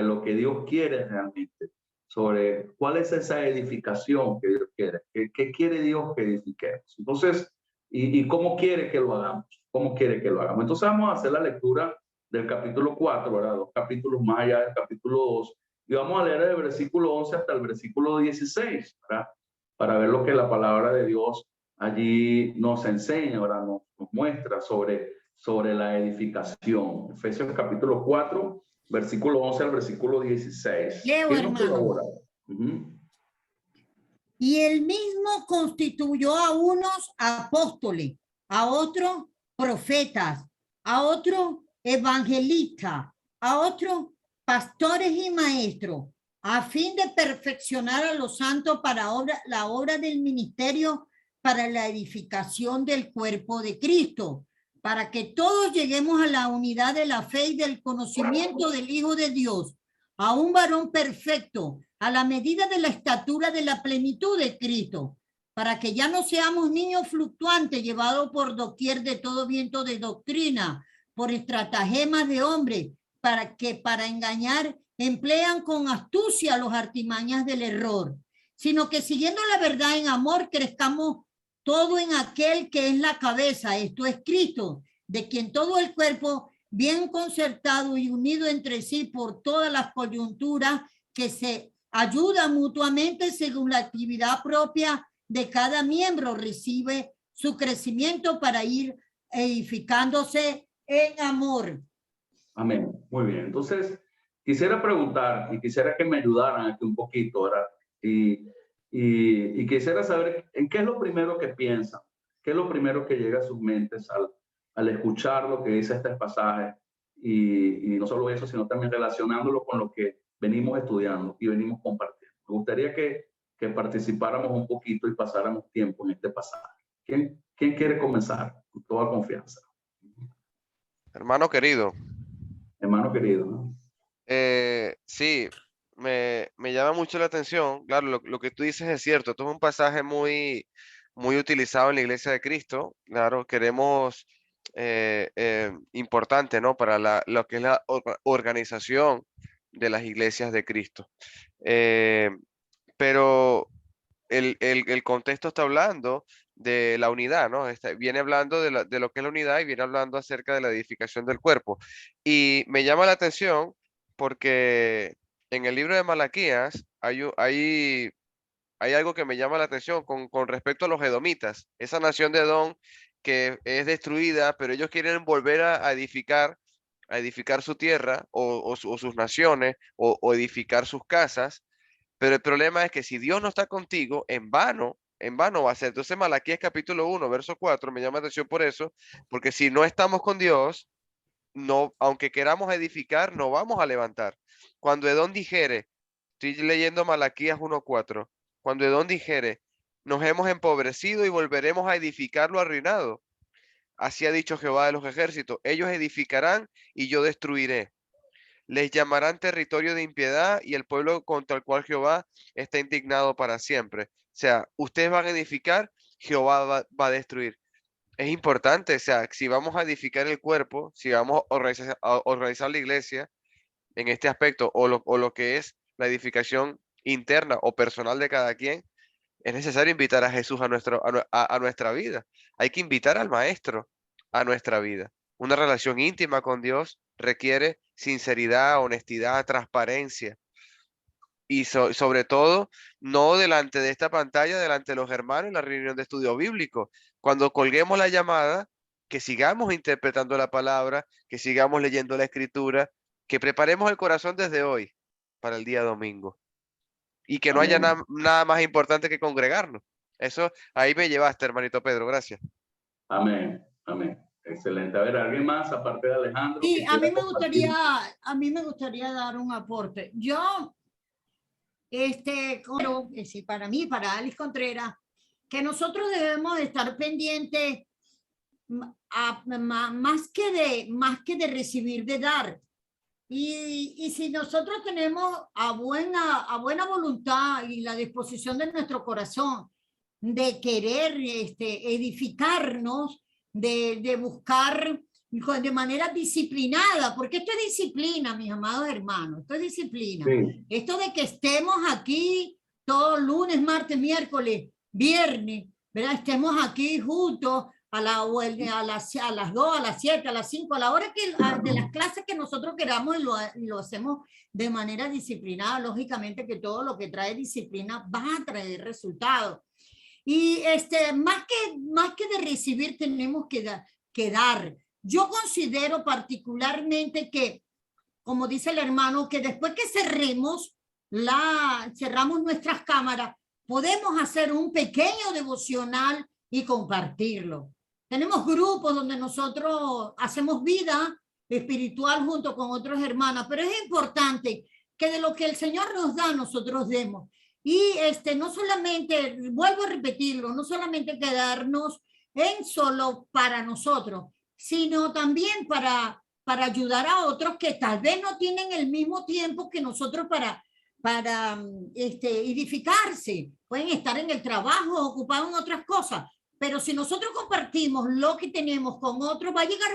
Speaker 2: lo que Dios quiere realmente, sobre cuál es esa edificación que Dios quiere, qué quiere Dios que edifiquemos. Entonces, y cómo quiere que lo hagamos, cómo quiere que lo hagamos. Entonces vamos a hacer la lectura del capítulo 4, ¿verdad? 2 capítulos más allá del capítulo 2. Y vamos a leer el versículo 11 hasta el versículo 16, ¿verdad? Para ver lo que la palabra de Dios allí nos enseña, ¿verdad? Nos muestra sobre la edificación. Efesios capítulo 4, versículo 11 al versículo 16.
Speaker 4: Leo,
Speaker 2: ¿Quién nos
Speaker 4: hermano.
Speaker 2: colabora?
Speaker 4: Y él mismo constituyó a unos apóstoles, a otros profetas, a otros evangelistas, a otros pastores y maestros, a fin de perfeccionar a los santos para la obra del ministerio, para la edificación del cuerpo de Cristo, para que todos lleguemos a la unidad de la fe y del conocimiento del Hijo de Dios, a un varón perfecto, a la medida de la estatura de la plenitud de Cristo, para que ya no seamos niños fluctuantes llevados por doquier de todo viento de doctrina, por estratagemas de hombres, para engañar emplean con astucia los artimañas del error, sino que siguiendo la verdad en amor crezcamos todo en aquel que es la cabeza, esto es Cristo, de quien todo el cuerpo, bien concertado y unido entre sí por todas las coyunturas, que se ayuda mutuamente según la actividad propia de cada miembro, recibe su crecimiento para ir edificándose en amor.
Speaker 2: Amén. Muy bien. Entonces, quisiera preguntar y quisiera que me ayudaran aquí un poquito, ¿verdad? Y quisiera saber en qué es lo primero que piensan, qué es lo primero que llega a sus mentes al escuchar lo que dice este pasaje y no solo eso, sino también relacionándolo con lo que venimos estudiando y venimos compartiendo. Me gustaría que participáramos un poquito y pasáramos tiempo en este pasaje. ¿Quién quiere comenzar? Con toda confianza.
Speaker 1: Hermano querido.
Speaker 2: Hermano querido, ¿no?
Speaker 1: Sí, me llama mucho la atención. Claro, lo que tú dices es cierto. Esto es un pasaje muy utilizado en la Iglesia de Cristo. Claro, queremos importante, ¿no? Para lo que es la organización de las iglesias de Cristo. Pero el contexto está hablando de la unidad, ¿no? Viene hablando de lo que es la unidad y viene hablando acerca de la edificación del cuerpo. Y me llama la atención porque en el libro de Malaquías hay algo que me llama la atención con respecto a los edomitas, esa nación de Edom que es destruida, pero ellos quieren volver a edificar su tierra o sus naciones o edificar sus casas, pero el problema es que si Dios no está contigo, en vano va a ser. Entonces Malaquías capítulo 1, verso 4, me llama la atención por eso, porque si no estamos con Dios, no, aunque queramos edificar, no vamos a levantar. Cuando Edom dijere, estoy leyendo Malaquías 1:4, cuando Edom dijere, nos hemos empobrecido y volveremos a edificar lo arruinado. Así ha dicho Jehová de los ejércitos, ellos edificarán y yo destruiré. Les llamarán territorio de impiedad y el pueblo contra el cual Jehová está indignado para siempre. O sea, ustedes van a edificar, Jehová va a destruir. Es importante, o sea, si vamos a edificar el cuerpo, si vamos a organizar la iglesia en este aspecto o lo que es la edificación interna o personal de cada quien, es necesario invitar a Jesús a nuestra vida. Hay que invitar al Maestro a nuestra vida. Una relación íntima con Dios requiere sinceridad, honestidad, transparencia. Y sobre todo, no delante de esta pantalla, delante de los hermanos en la reunión de estudio bíblico. Cuando colguemos la llamada, que sigamos interpretando la palabra, que sigamos leyendo la escritura, que preparemos el corazón desde hoy para el día domingo. Y que no haya
Speaker 2: Amén.
Speaker 1: nada más importante que congregarnos. Eso, ahí me llevaste, hermanito Pedro, gracias.
Speaker 2: Amén. Amén. Excelente. A ver, ¿alguien más aparte de Alejandro?
Speaker 4: Sí,
Speaker 2: que
Speaker 4: a mí
Speaker 2: quiera
Speaker 4: me
Speaker 2: compartir?
Speaker 4: gustaría dar un aporte. Yo, para mí, para Alice Contreras, que nosotros debemos de estar pendientes más que de recibir, de dar. Y si nosotros tenemos a buena voluntad y la disposición de nuestro corazón de querer edificarnos, de buscar de manera disciplinada, porque esto es disciplina, mis amados hermanos, esto es disciplina.
Speaker 2: Sí.
Speaker 4: Esto de que estemos aquí todos lunes, martes, miércoles, viernes, ¿verdad? Estemos aquí juntos a las 2, a las 7, a las 5, a la hora de las clases que nosotros queramos y lo hacemos de manera disciplinada. Lógicamente que todo lo que trae disciplina va a traer resultados. Y más que de recibir, tenemos que dar. Yo considero particularmente que, como dice el hermano, que después que cerramos nuestras cámaras, podemos hacer un pequeño devocional y compartirlo. Tenemos grupos donde nosotros hacemos vida espiritual junto con otros hermanos, pero es importante que de lo que el Señor nos da, nosotros demos. Y no solamente, vuelvo a repetirlo, no solamente quedarnos en solo para nosotros, sino también para ayudar a otros que tal vez no tienen el mismo tiempo que nosotros para edificarse. Pueden estar en el trabajo, ocupados en otras cosas, pero si nosotros compartimos lo que tenemos con otros, va a llegar,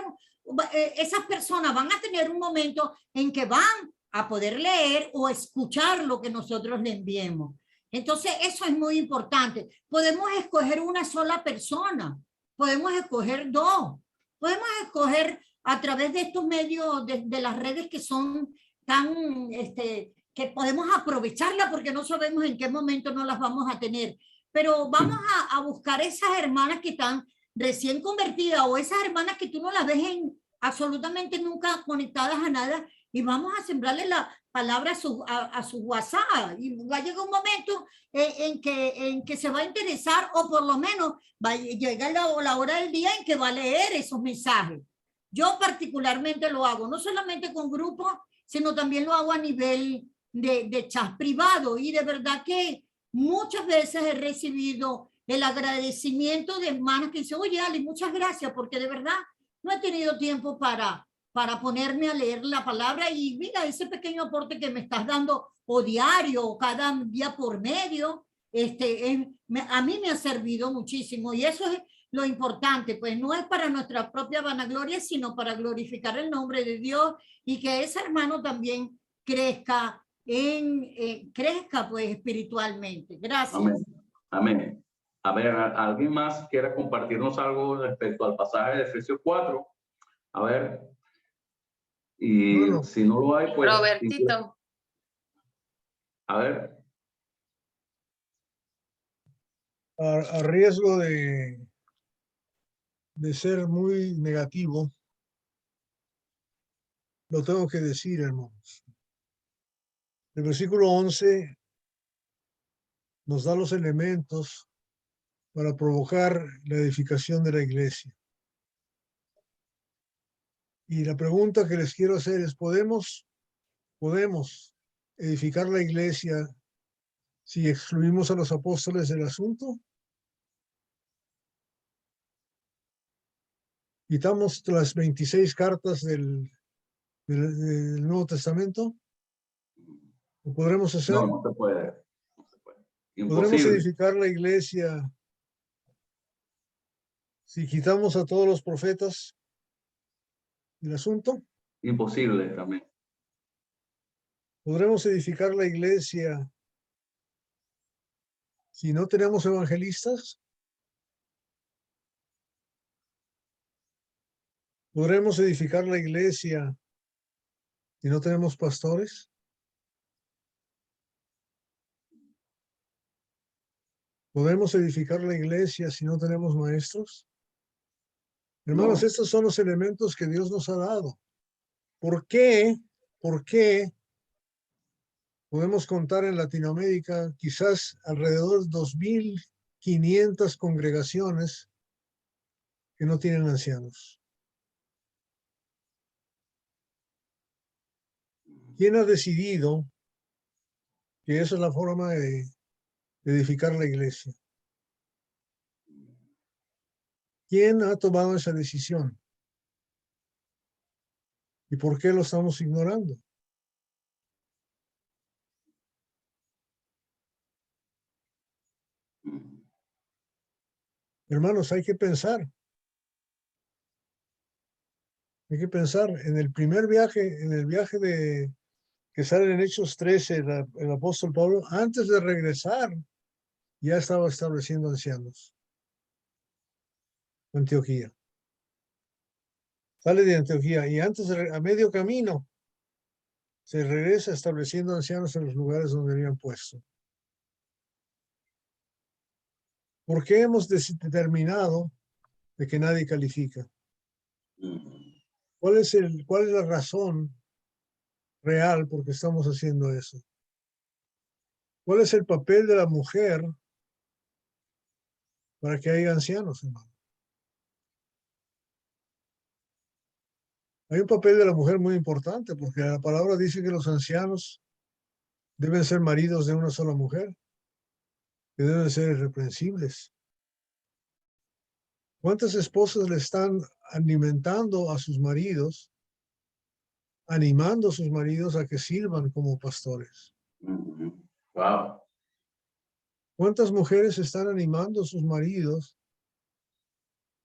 Speaker 4: esas personas van a tener un momento en que van a poder leer o escuchar lo que nosotros le enviemos. Entonces, eso es muy importante. Podemos escoger una sola persona, podemos escoger 2, podemos escoger a través de estos medios, de las redes que son tan, que podemos aprovecharla porque no sabemos en qué momento no las vamos a tener. Pero vamos a buscar esas hermanas que están recién convertidas o esas hermanas que tú no las ves absolutamente nunca conectadas a nada, y vamos a sembrarle la palabra a su WhatsApp, y va a llegar un momento en que se va a interesar, o por lo menos va a llegar la hora del día en que va a leer esos mensajes. Yo particularmente lo hago, no solamente con grupos, sino también lo hago a nivel de chat privado, y de verdad que muchas veces he recibido el agradecimiento de hermanas que dicen, oye, Ali, muchas gracias, porque de verdad no he tenido tiempo para ponerme a leer la palabra, y mira, ese pequeño aporte que me estás dando o diario o cada día por medio, a mí me ha servido muchísimo, y eso es lo importante, pues no es para nuestra propia vanagloria, sino para glorificar el nombre de Dios, y que ese hermano también crezca pues espiritualmente. Gracias.
Speaker 2: Amén. Amén. A ver, ¿alguien más quiera compartirnos algo respecto al pasaje de Efesios 4? A ver. Y
Speaker 6: Bueno,
Speaker 2: si no lo hay, pues...
Speaker 5: Robertito,
Speaker 2: A ver.
Speaker 6: a riesgo de ser muy negativo, lo tengo que decir, hermanos. El versículo 11 nos da los elementos para provocar la edificación de la iglesia. Y la pregunta que les quiero hacer es, ¿podemos edificar la iglesia si excluimos a los apóstoles del asunto? ¿Quitamos las 26 cartas del Nuevo Testamento? ¿Lo podremos hacer?
Speaker 2: No, no se puede. No se puede.
Speaker 6: ¿Podremos
Speaker 2: Imposible.
Speaker 6: edificar la iglesia si quitamos a todos los profetas del asunto?
Speaker 2: Imposible también.
Speaker 6: ¿Podremos edificar la iglesia si no tenemos evangelistas? ¿Podremos edificar la iglesia si no tenemos pastores? ¿Podemos edificar la iglesia si no tenemos maestros? Hermanos,
Speaker 2: No.
Speaker 6: estos son los elementos que Dios nos ha dado. ¿Por qué? ¿Por qué podemos contar en Latinoamérica quizás alrededor de 2.500 congregaciones que no tienen ancianos? ¿Quién ha decidido que esa es la forma de edificar la iglesia? ¿Quién ha tomado esa decisión? ¿Y por qué lo estamos ignorando? Hermanos, hay que pensar. Hay que pensar en el primer viaje, en el viaje que sale en Hechos 13, el apóstol Pablo, antes de regresar, ya estaba estableciendo ancianos. Antioquía. Sale de Antioquía y antes, a medio camino, se regresa estableciendo ancianos en los lugares donde habían puesto. ¿Por qué hemos determinado de que nadie califica? ¿Cuál es la razón real por qué estamos haciendo eso? ¿Cuál es el papel de la mujer para que haya ancianos, hermano? Hay un papel de la mujer muy importante porque la palabra dice que los ancianos deben ser maridos de una sola mujer, que deben ser irreprensibles. ¿Cuántas esposas le están alimentando a sus maridos, animando a sus maridos a que sirvan como pastores?
Speaker 2: Wow.
Speaker 6: ¿Cuántas mujeres están animando a sus maridos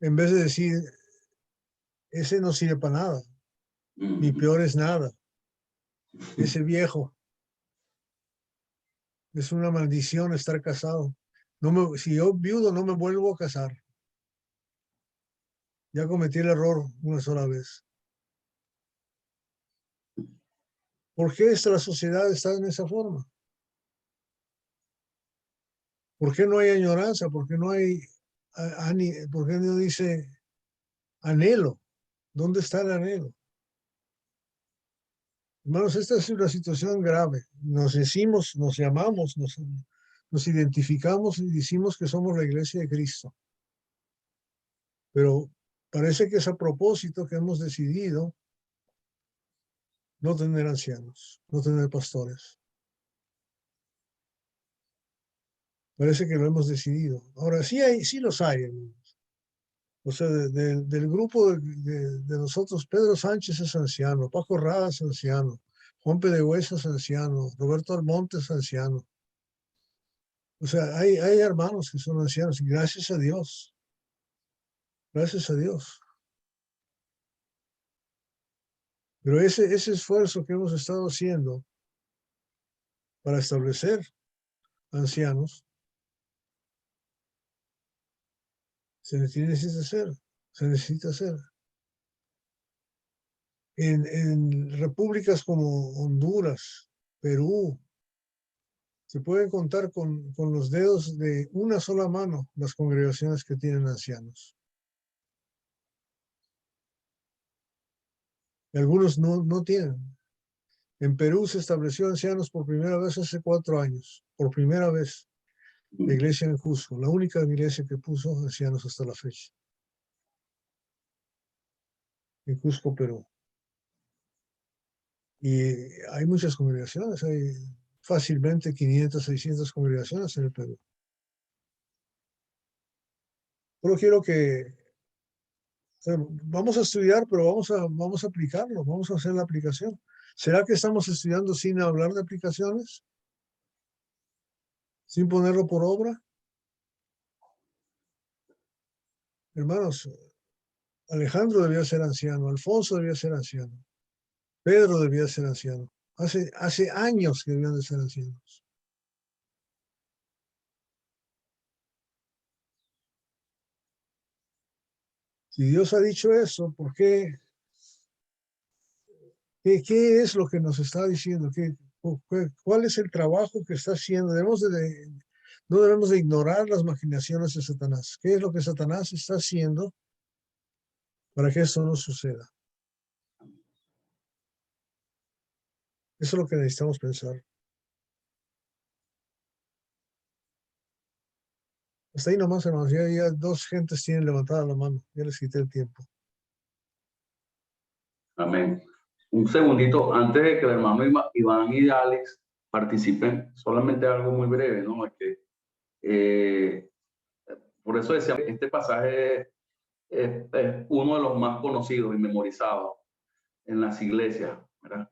Speaker 6: en vez de decir, ese no sirve para nada, ni peor es nada, ese viejo, es una maldición estar casado? Si yo viudo no me vuelvo a casar. Ya cometí el error una sola vez. ¿Por qué la sociedad está en esa forma? ¿Por qué no hay añoranza? ¿Por qué no hay, por qué no dice anhelo? ¿Dónde está el anhelo? Hermanos, esta es una situación grave. Nos decimos, nos llamamos, nos identificamos y decimos que somos la iglesia de Cristo. Pero parece que es a propósito que hemos decidido no tener ancianos, no tener pastores. Parece que lo hemos decidido. Ahora, sí los hay, hermanos. O sea, del grupo de nosotros, Pedro Sánchez es anciano, Paco Rada es anciano, Juan Pedehuesa es anciano, Roberto Almonte es anciano. O sea, hay hermanos que son ancianos, y gracias a Dios. Gracias a Dios. Pero ese esfuerzo que hemos estado haciendo para establecer ancianos Se necesita hacer, se necesita hacer. En repúblicas como Honduras, Perú, se pueden contar con los dedos de una sola mano las congregaciones que tienen ancianos. Y algunos no tienen. En Perú se estableció ancianos por primera vez hace 4 años. Por primera vez. La iglesia en Cusco, la única iglesia que puso ancianos hasta la fecha. En Cusco, Perú. Y hay muchas congregaciones, hay fácilmente 500, 600 congregaciones en el Perú. Solo quiero que, o sea, vamos a estudiar, pero vamos a aplicarlo, vamos a hacer la aplicación. ¿Será que estamos estudiando sin hablar de aplicaciones? ¿Sin ponerlo por obra? Hermanos, Alejandro debía ser anciano, Alfonso debía ser anciano, Pedro debía ser anciano. Hace años que debían de ser ancianos. Si Dios ha dicho eso, ¿por qué? ¿Qué es lo que nos está diciendo? ¿Cuál es el trabajo que está haciendo? No debemos de ignorar las maquinaciones de Satanás. ¿Qué es lo que Satanás está haciendo para que esto no suceda? Eso es lo que necesitamos pensar. Hasta ahí nomás, hermanos. Ya 2 gentes tienen levantada la mano. Ya les quité el tiempo.
Speaker 2: Amén. Un segundito, antes de que el hermano Iván y Alex participen, solamente algo muy breve, ¿no? Es que, por eso decía, este pasaje es uno de los más conocidos y memorizados en las iglesias, ¿verdad?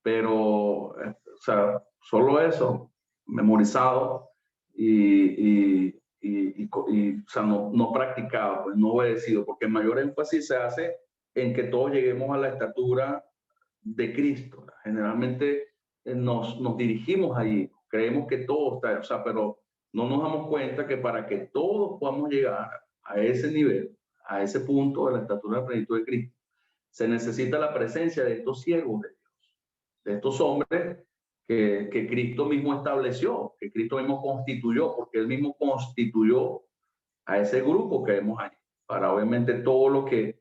Speaker 2: Pero, o sea, solo eso, memorizado o sea, no practicado, pues, no obedecido, porque el mayor énfasis se hace en que todos lleguemos a la estatura de Cristo. Generalmente nos dirigimos allí, creemos que todo está, o sea, pero no nos damos cuenta que para que todos podamos llegar a ese nivel, a ese punto de la estatura de la plenitud de Cristo, se necesita la presencia de estos siervos de Dios, de estos hombres que Cristo mismo estableció, que Cristo mismo constituyó, porque Él mismo constituyó a ese grupo que vemos ahí, para obviamente todo lo que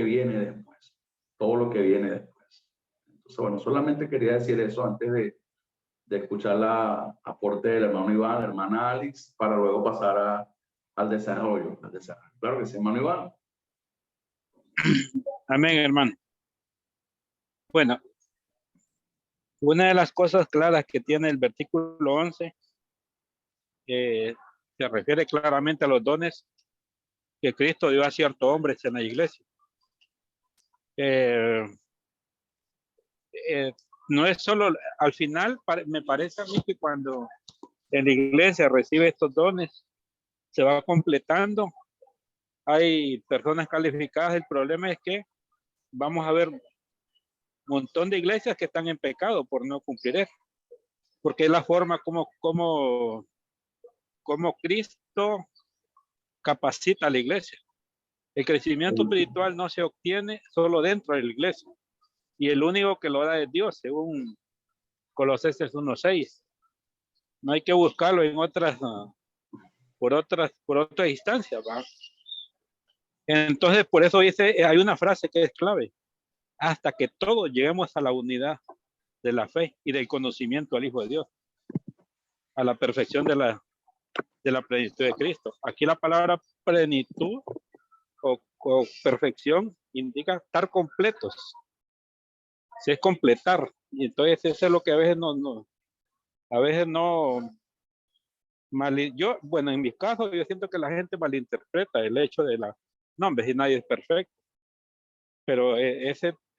Speaker 2: viene después, todo lo que viene después. Entonces, bueno, solamente quería decir eso antes de escuchar la aporte del hermano Iván, la hermana Alex, para luego pasar al desarrollo. Claro que sí, hermano Iván.
Speaker 7: Amén, hermano. Bueno, una de las cosas claras que tiene el versículo 11 se refiere claramente a los dones que Cristo dio a ciertos hombres en la iglesia. No es solo, al final me parece a mí que cuando en la iglesia recibe estos dones, se va completando. Hay personas calificadas, el problema es que vamos a ver un montón de iglesias que están en pecado por no cumplir eso, porque es la forma como Cristo capacita a la iglesia. El crecimiento espiritual no se obtiene solo dentro de la iglesia, y el único que lo da es Dios, según Colosenses 1:6. No hay que buscarlo en por otras instancias, ¿va? Entonces, por eso hay una frase que es clave: hasta que todos lleguemos a la unidad de la fe y del conocimiento al Hijo de Dios, a la perfección de la plenitud de Cristo. Aquí la palabra plenitud o perfección indica estar completos. Si es completar. Y entonces eso es lo que a veces bueno, en mi caso, yo siento que la gente malinterpreta el hecho de no, hombre, si nadie es perfecto. Pero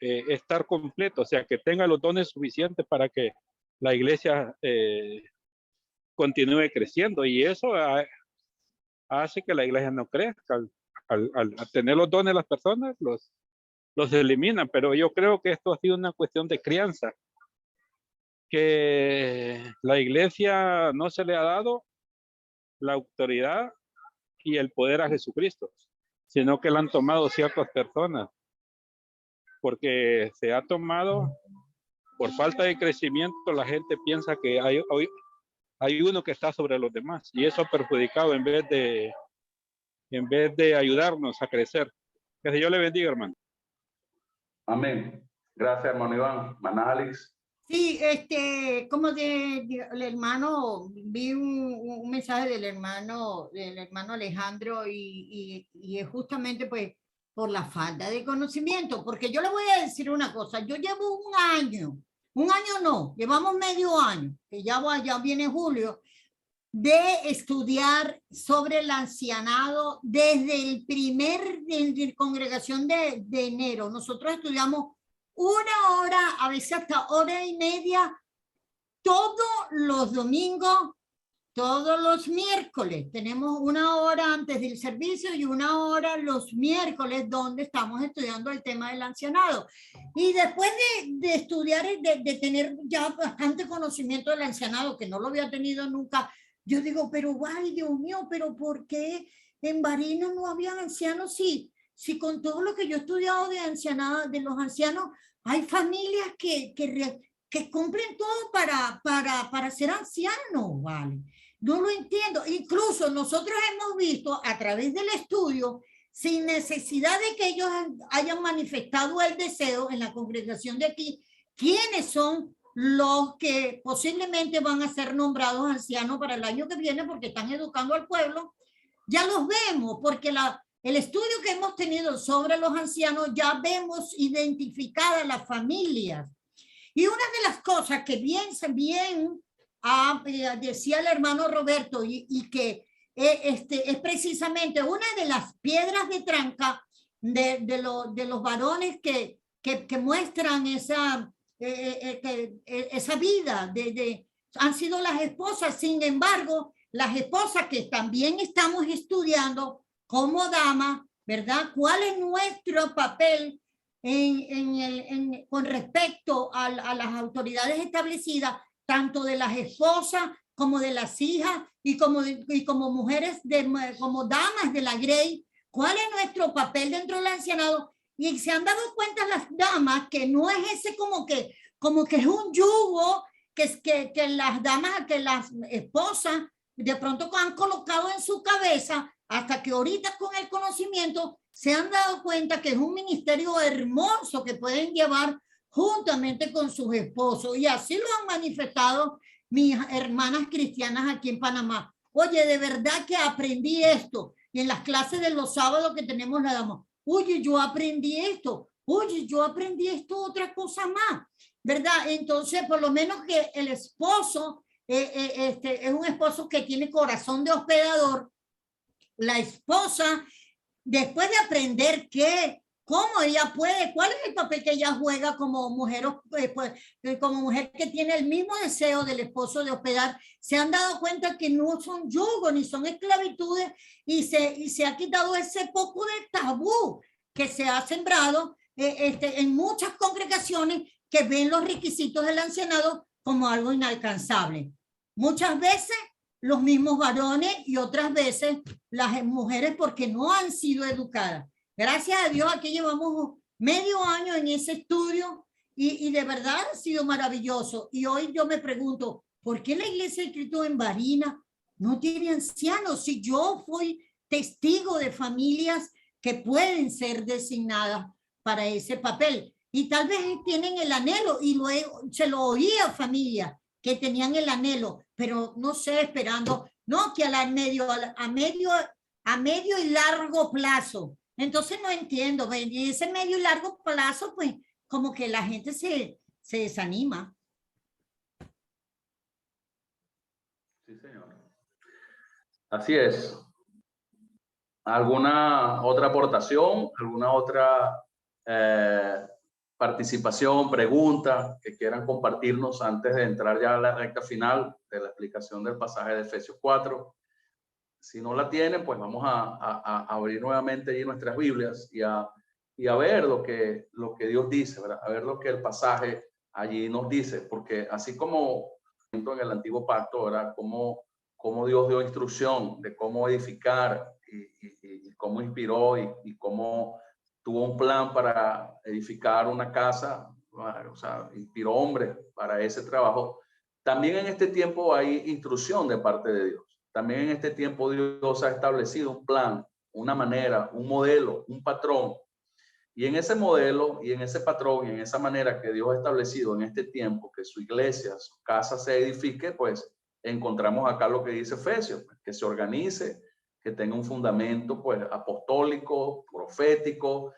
Speaker 7: estar completo, o sea, que tenga los dones suficientes para que la iglesia continúe creciendo, y eso hace que la iglesia no crezca. Al tener los dones las personas, los eliminan, pero yo creo que esto ha sido una cuestión de crianza, que la iglesia no se le ha dado la autoridad y el poder a Jesucristo, sino que la han tomado ciertas personas, porque se ha tomado por falta de crecimiento. La gente piensa que hay uno que está sobre los demás, y eso ha perjudicado en vez de ayudarnos a crecer. Que Dios le bendiga, hermano.
Speaker 2: Amén. Gracias, hermano Iván. Hermana Alex.
Speaker 4: Sí, como el hermano, vi un mensaje del hermano Alejandro y es justamente pues por la falta de conocimiento, porque yo le voy a decir una cosa, yo llevo un año no, llevamos medio año, que ya viene julio, de estudiar sobre el ancianado desde el desde congregación de enero. Nosotros estudiamos 1 hora, a veces hasta 1:30, todos los domingos, todos los miércoles. Tenemos 1 hora antes del servicio y 1 hora los miércoles donde estamos estudiando el tema del ancianado. Y después de estudiar, de tener ya bastante conocimiento del ancianado, que no lo había tenido nunca, yo digo, pero ay, Dios mío, pero ¿por qué en Barinas no había ancianos? Si con todo lo que yo he estudiado de ancianado, de los ancianos, hay familias que cumplen todo para ser ancianos, ¿vale? No lo entiendo. Incluso nosotros hemos visto a través del estudio, sin necesidad de que ellos hayan manifestado el deseo en la congregación de aquí, quiénes son los que posiblemente van a ser nombrados ancianos para el año que viene, porque están educando al pueblo. Ya los vemos, porque el estudio que hemos tenido sobre los ancianos, ya vemos identificadas las familias. Y una de las cosas que bien decía el hermano Roberto, y que es precisamente una de las piedras de tranca de los varones que muestran esa vida, han sido las esposas. Sin embargo, las esposas que también estamos estudiando como damas, ¿verdad? ¿Cuál es nuestro papel con respecto a las autoridades establecidas, tanto de las esposas como de las hijas y como mujeres, como damas de la Grey? ¿Cuál es nuestro papel dentro del ancianado? Y se han dado cuenta las damas que no es ese como que es un yugo que las damas, que las esposas de pronto han colocado en su cabeza, hasta que ahorita con el conocimiento se han dado cuenta que es un ministerio hermoso que pueden llevar juntamente con sus esposos, y así lo han manifestado mis hermanas cristianas aquí en Panamá. Oye, de verdad que aprendí esto, y en las clases de los sábados que tenemos la dama, oye, yo aprendí esto, oye, yo aprendí esto, otra cosa más, ¿verdad? Entonces, por lo menos que el esposo es un esposo que tiene corazón de hospedador. La esposa, después de aprender cómo ella puede, cuál es el papel que ella juega como mujer, como mujer que tiene el mismo deseo del esposo de hospedar, se han dado cuenta que no son yugos ni son esclavitudes, y se ha quitado ese poco de tabú que se ha sembrado en muchas congregaciones que ven los requisitos del ancianado como algo inalcanzable. Muchas veces los mismos varones y otras veces las mujeres, porque no han sido educadas. Gracias a Dios aquí llevamos medio año en ese estudio y de verdad ha sido maravilloso. Y hoy yo me pregunto, ¿por qué la Iglesia de Cristo en Barinas no tiene ancianos? Si yo fui testigo de familias que pueden ser designadas para ese papel, y tal vez tienen el anhelo, y luego se lo oía a familias que tenían el anhelo, pero no sé, esperando, no, que a medio y largo plazo. Entonces no entiendo, y ese medio y largo plazo, pues como que la gente se desanima.
Speaker 2: Sí, señor. Así es. ¿Alguna otra aportación? ¿Alguna otra participación, pregunta que quieran compartirnos antes de entrar ya a la recta final de la explicación del pasaje de Efesios 4? Si no la tienen, pues vamos a abrir nuevamente allí nuestras Biblias y a ver lo que Dios dice, ¿verdad? A ver lo que el pasaje allí nos dice, porque así como en el antiguo pacto, ¿verdad? Como Dios dio instrucción de cómo edificar y cómo inspiró y cómo tuvo un plan para edificar una casa, o sea, inspiró hombres para ese trabajo. También en este tiempo hay instrucción de parte de Dios. También en este tiempo Dios ha establecido un plan, una manera, un modelo, un patrón. Y en ese modelo y en ese patrón y en esa manera que Dios ha establecido en este tiempo, que su iglesia, su casa se edifique, pues encontramos acá lo que dice Efesios, que se organice, que tenga un fundamento pues apostólico, profético,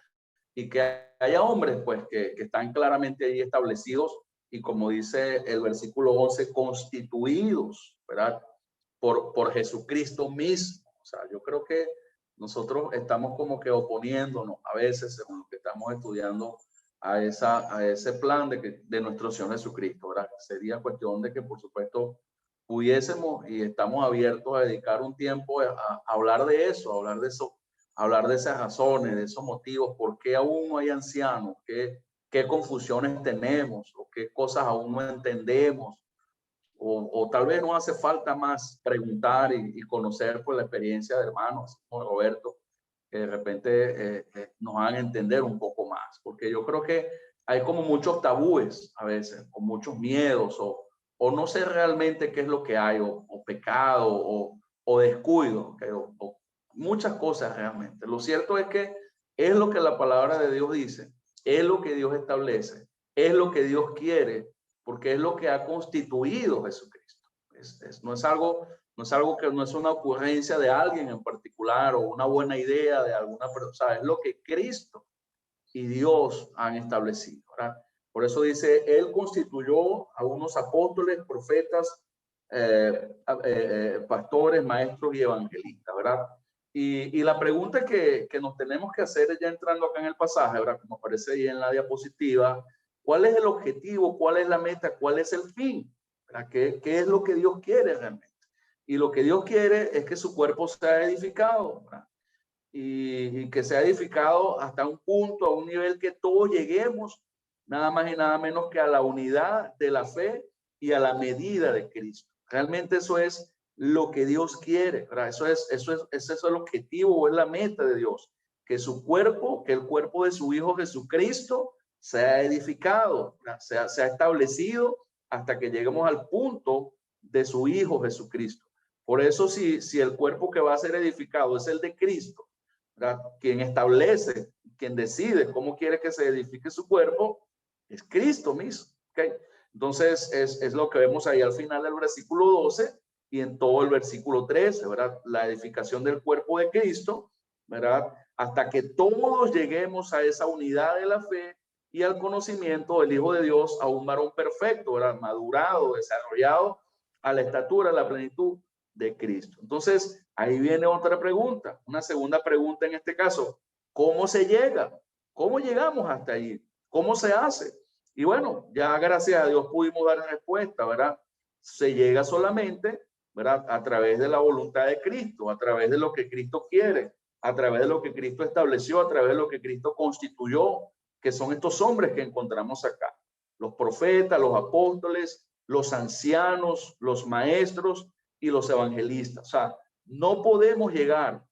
Speaker 2: y que haya hombres pues que están claramente ahí establecidos y, como dice el versículo 11, constituidos, ¿verdad? Por Jesucristo mismo. O sea, yo creo que nosotros estamos como que oponiéndonos a veces, según lo que estamos estudiando, a ese plan de nuestro Señor Jesucristo, ¿verdad? Sería cuestión de que, por supuesto, pudiésemos y estamos abiertos a dedicar un tiempo a hablar de eso, a hablar de eso, a hablar de esas razones, de esos motivos, por qué aún no hay ancianos, qué confusiones tenemos, o qué cosas aún no entendemos, o tal vez no hace falta más preguntar y conocer por la experiencia de hermanos como Roberto, que de repente nos hagan entender un poco más, porque yo creo que hay como muchos tabúes a veces, o muchos miedos, o no sé realmente qué es lo que hay, o pecado, o descuido, o muchas cosas realmente. Lo cierto es que es lo que la palabra de Dios dice, es lo que Dios establece, es lo que Dios quiere, porque es lo que ha constituido Jesucristo. No es algo que no es una ocurrencia de alguien en particular o una buena idea de alguna persona, es lo que Cristo y Dios han establecido, ¿verdad? Por eso dice, Él constituyó a unos apóstoles, profetas, pastores, maestros y evangelistas, ¿verdad? Y la pregunta que nos tenemos que hacer ya entrando acá en el pasaje, ¿verdad? Como aparece ahí en la diapositiva, ¿cuál es el objetivo? ¿Cuál es la meta? ¿Cuál es el fin? ¿Qué es lo que Dios quiere realmente? Y lo que Dios quiere es que su cuerpo sea edificado, ¿verdad? Y que sea edificado hasta un punto, a un nivel que todos lleguemos, nada más y nada menos que a la unidad de la fe y a la medida de Cristo. Realmente eso es lo que Dios quiere, ¿verdad? Ese es el objetivo o es la meta de Dios, que su cuerpo, que el cuerpo de su Hijo Jesucristo sea edificado, sea establecido hasta que lleguemos al punto de su Hijo Jesucristo. Por eso si el cuerpo que va a ser edificado es el de Cristo, ¿verdad? Quien establece, quien decide cómo quiere que se edifique su cuerpo, es Cristo mismo. ¿Okay? Entonces es lo que vemos ahí al final del versículo 12 y en todo el versículo 13, ¿verdad? La edificación del cuerpo de Cristo, ¿verdad? Hasta que todos lleguemos a esa unidad de la fe y al conocimiento del Hijo de Dios, a un varón perfecto, ¿verdad? Madurado, desarrollado a la estatura, a la plenitud de Cristo. Entonces, ahí viene otra pregunta, una segunda pregunta en este caso. ¿Cómo se llega? ¿Cómo llegamos hasta allí? ¿Cómo se hace? Y bueno, ya gracias a Dios pudimos dar respuesta, ¿verdad? Se llega solamente, ¿verdad? A través de la voluntad de Cristo, a través de lo que Cristo quiere, a través de lo que Cristo estableció, a través de lo que Cristo constituyó, que son estos hombres que encontramos acá. Los profetas, los apóstoles, los ancianos, los maestros y los evangelistas. O sea, no podemos llegar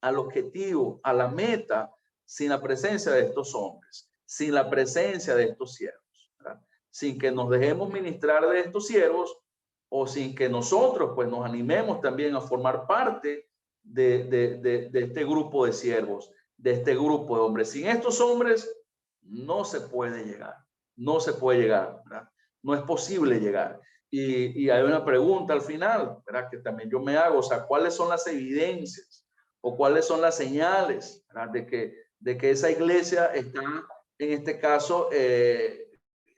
Speaker 2: al objetivo, a la meta, sin la presencia de estos hombres, sin la presencia de estos siervos, ¿verdad? Sin que nos dejemos ministrar de estos siervos o sin que nosotros pues nos animemos también a formar parte de este grupo de siervos, de este grupo de hombres. Sin estos hombres no se puede llegar, no se puede llegar, ¿verdad? No es posible llegar. Y hay una pregunta al final, ¿verdad? Que también yo me hago, o sea, ¿cuáles son las evidencias o cuáles son las señales, ¿verdad? de que esa iglesia está, en este caso,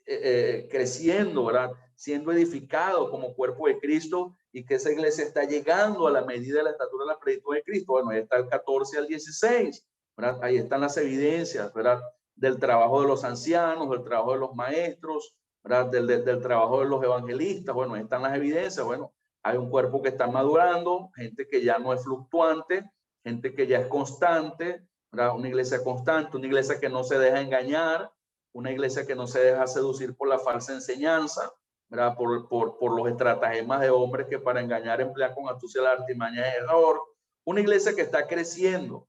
Speaker 2: creciendo, ¿verdad? Siendo edificado como cuerpo de Cristo y que esa iglesia está llegando a la medida de la estatura de la plenitud de Cristo? Bueno, ahí está el 14 al 16, ¿verdad? Ahí están las evidencias, ¿verdad? Del trabajo de los ancianos, del trabajo de los maestros, ¿verdad? Del trabajo de los evangelistas. Bueno, ahí están las evidencias. Bueno, hay un cuerpo que está madurando, gente que ya no es fluctuante, gente que ya es constante, ¿verdad? Una iglesia constante, una iglesia que no se deja engañar, una iglesia que no se deja seducir por la falsa enseñanza, ¿verdad? Por los estratagemas de hombres que para engañar emplean con astucia la artimaña de error. una iglesia que está creciendo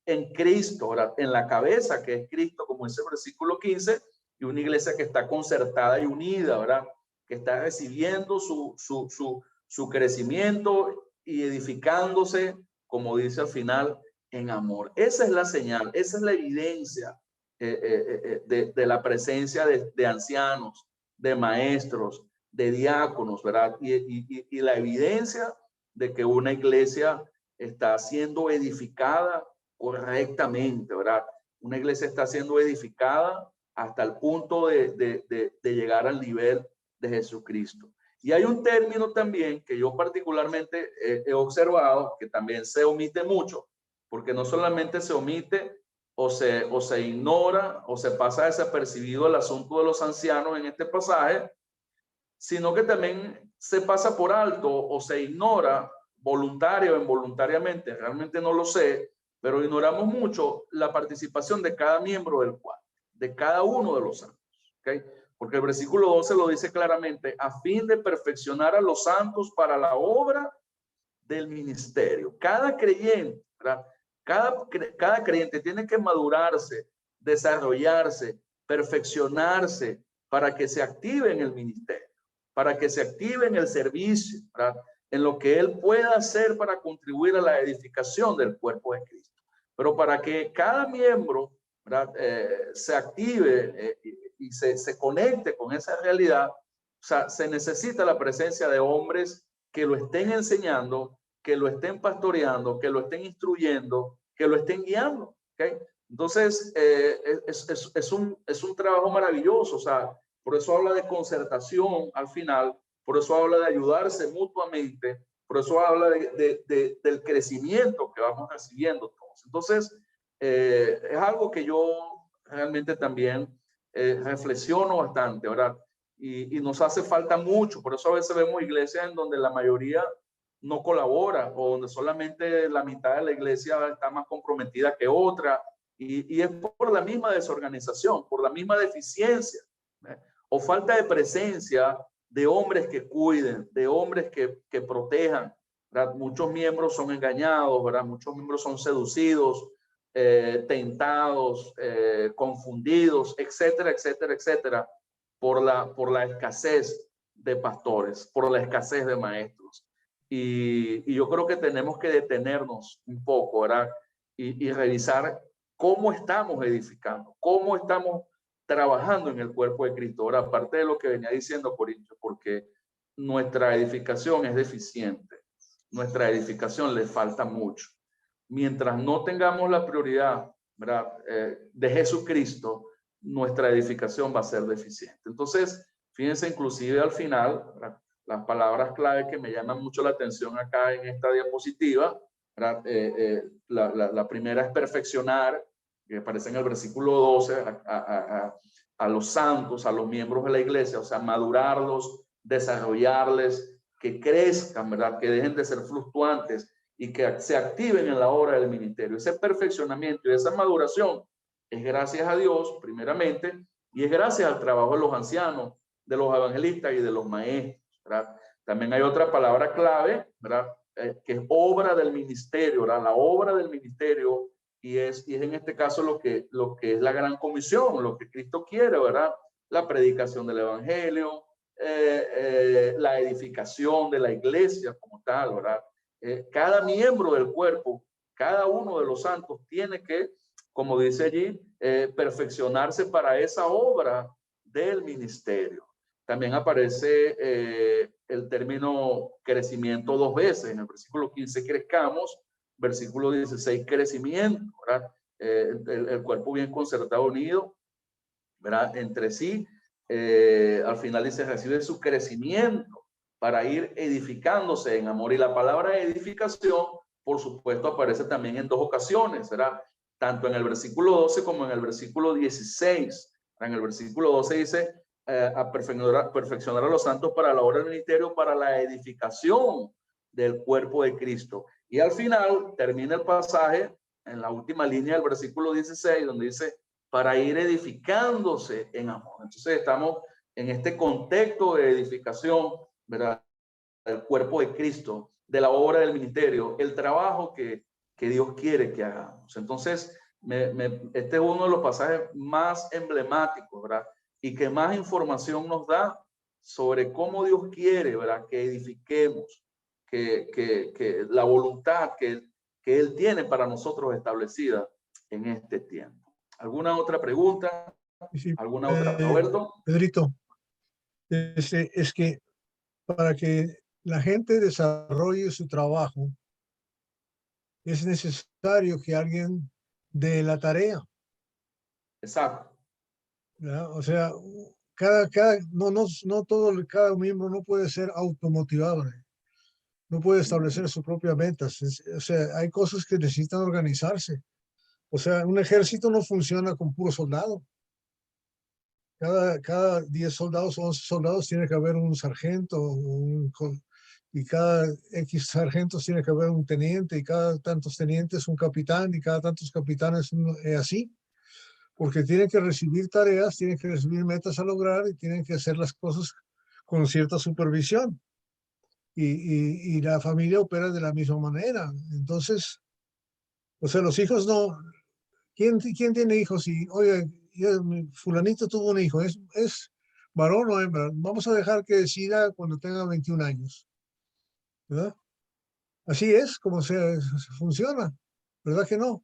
Speaker 2: en Cristo, ¿verdad? En la cabeza que es Cristo, como dice el versículo 15, y una iglesia que está concertada y unida, ¿verdad? Que está recibiendo su crecimiento y edificándose, como dice al final, en amor. Esa es la señal, esa es la evidencia de la presencia de ancianos, de maestros, de diáconos, ¿verdad? Y la evidencia de que una iglesia está siendo edificada correctamente, ¿verdad? Una iglesia está siendo edificada hasta el punto de llegar al nivel de Jesucristo. Y hay un término también que yo particularmente he observado, que también se omite mucho, porque no solamente se omite o se ignora o se pasa desapercibido el asunto de los ancianos en este pasaje, sino que también se pasa por alto o se ignora voluntaria o involuntariamente, realmente no lo sé, pero ignoramos mucho la participación de cada miembro del cuerpo, de cada uno de los santos, ¿okay? Porque el versículo 12 lo dice claramente, a fin de perfeccionar a los santos para la obra del ministerio. Cada creyente, ¿verdad? Cada creyente tiene que madurarse, desarrollarse, perfeccionarse para que se active en el ministerio, para que se active en el servicio, ¿verdad? En lo que él pueda hacer para contribuir a la edificación del cuerpo de Cristo. Pero para que cada miembro, ¿verdad? Se active y se conecte con esa realidad, o sea, se necesita la presencia de hombres que lo estén enseñando, que lo estén pastoreando, que lo estén instruyendo, que lo estén guiando, ¿okay? Entonces, es un trabajo maravilloso, o sea, por eso habla de concertación al final, por eso habla de ayudarse mutuamente, por eso habla del crecimiento que vamos recibiendo todos. Entonces, es algo que yo realmente también reflexiono bastante, ¿verdad? Y nos hace falta mucho, por eso a veces vemos iglesias en donde la mayoría no colabora o donde solamente la mitad de la iglesia está más comprometida que otra y es por la misma desorganización, por la misma deficiencia, ¿eh? O falta de presencia de hombres que cuiden, de hombres que protejan, ¿verdad? Muchos miembros son engañados, ¿verdad? Muchos miembros son seducidos, tentados, confundidos, etcétera, etcétera, etcétera, por la escasez de pastores, por la escasez de maestros. Y yo creo que tenemos que detenernos un poco, ¿verdad? Y revisar cómo estamos edificando, cómo estamos trabajando en el cuerpo de Cristo. Ahora, aparte de lo que venía diciendo Corintios, porque nuestra edificación es deficiente, nuestra edificación le falta mucho. Mientras no tengamos la prioridad, ¿verdad? De Jesucristo, nuestra edificación va a ser deficiente. Entonces, fíjense inclusive al final, ¿verdad? Las palabras clave que me llaman mucho la atención acá en esta diapositiva, la primera es perfeccionar, que aparece en el versículo 12, a los santos, a los miembros de la iglesia, o sea, madurarlos, desarrollarles, que crezcan, ¿verdad? Que dejen de ser fluctuantes y que se activen en la obra del ministerio. Ese perfeccionamiento y esa maduración es gracias a Dios, primeramente, y es gracias al trabajo de los ancianos, de los evangelistas y de los maestros, ¿verdad? También hay otra palabra clave, ¿verdad? Que es obra del ministerio, ¿verdad? La obra del ministerio, y es en este caso lo que es la gran comisión, lo que Cristo quiere, ¿verdad? La predicación del evangelio, la edificación de la iglesia como tal, ¿verdad? Cada miembro del cuerpo, cada uno de los santos tiene que, como dice allí, perfeccionarse para esa obra del ministerio. También aparece el término crecimiento dos veces. En el versículo 15, crezcamos. Versículo 16, crecimiento, ¿verdad? El cuerpo bien concertado, unido, ¿verdad? Entre sí. Al final dice, recibe su crecimiento para ir edificándose en amor. Y la palabra edificación, por supuesto, aparece también en dos ocasiones, ¿verdad? Tanto en el versículo 12 como en el versículo 16. En el versículo 12 dice, a perfeccionar a los santos para la obra del ministerio, para la edificación del cuerpo de Cristo. Y al final termina el pasaje en la última línea del versículo 16, donde dice, para ir edificándose en amor. Entonces estamos en este contexto de edificación, ¿verdad? Del cuerpo de Cristo, de la obra del ministerio, el trabajo que Dios quiere que hagamos. Entonces, este es uno de los pasajes más emblemáticos, ¿verdad? Y que más información nos da sobre cómo Dios quiere, ¿verdad? Que edifiquemos, que la voluntad que Él tiene para nosotros establecida en este tiempo. ¿Alguna otra pregunta?
Speaker 6: Sí,
Speaker 2: ¿Alguna otra, Roberto?
Speaker 6: Pedrito, es que para que la gente desarrolle su trabajo, es necesario que alguien dé la tarea,
Speaker 2: Exacto.
Speaker 6: ¿verdad? O sea, no todo, cada miembro no puede ser automotivable, no puede establecer sus propias metas. O sea, hay cosas que necesitan organizarse. O sea, un ejército no funciona con puro soldado. Cada 10 soldados o 11 soldados tiene que haber un sargento, y cada X sargentos tiene que haber un teniente, y cada tantos tenientes un capitán, y cada tantos capitanes así, porque tienen que recibir tareas, tienen que recibir metas a lograr y tienen que hacer las cosas con cierta supervisión. Y la familia opera de la misma manera. Entonces, o sea, los hijos no. ¿Quién tiene hijos? Y, oye, fulanito tuvo un hijo, ¿es varón o hembra? Vamos a dejar que decida cuando tenga 21 años, ¿verdad? Así es como se funciona, ¿verdad que no?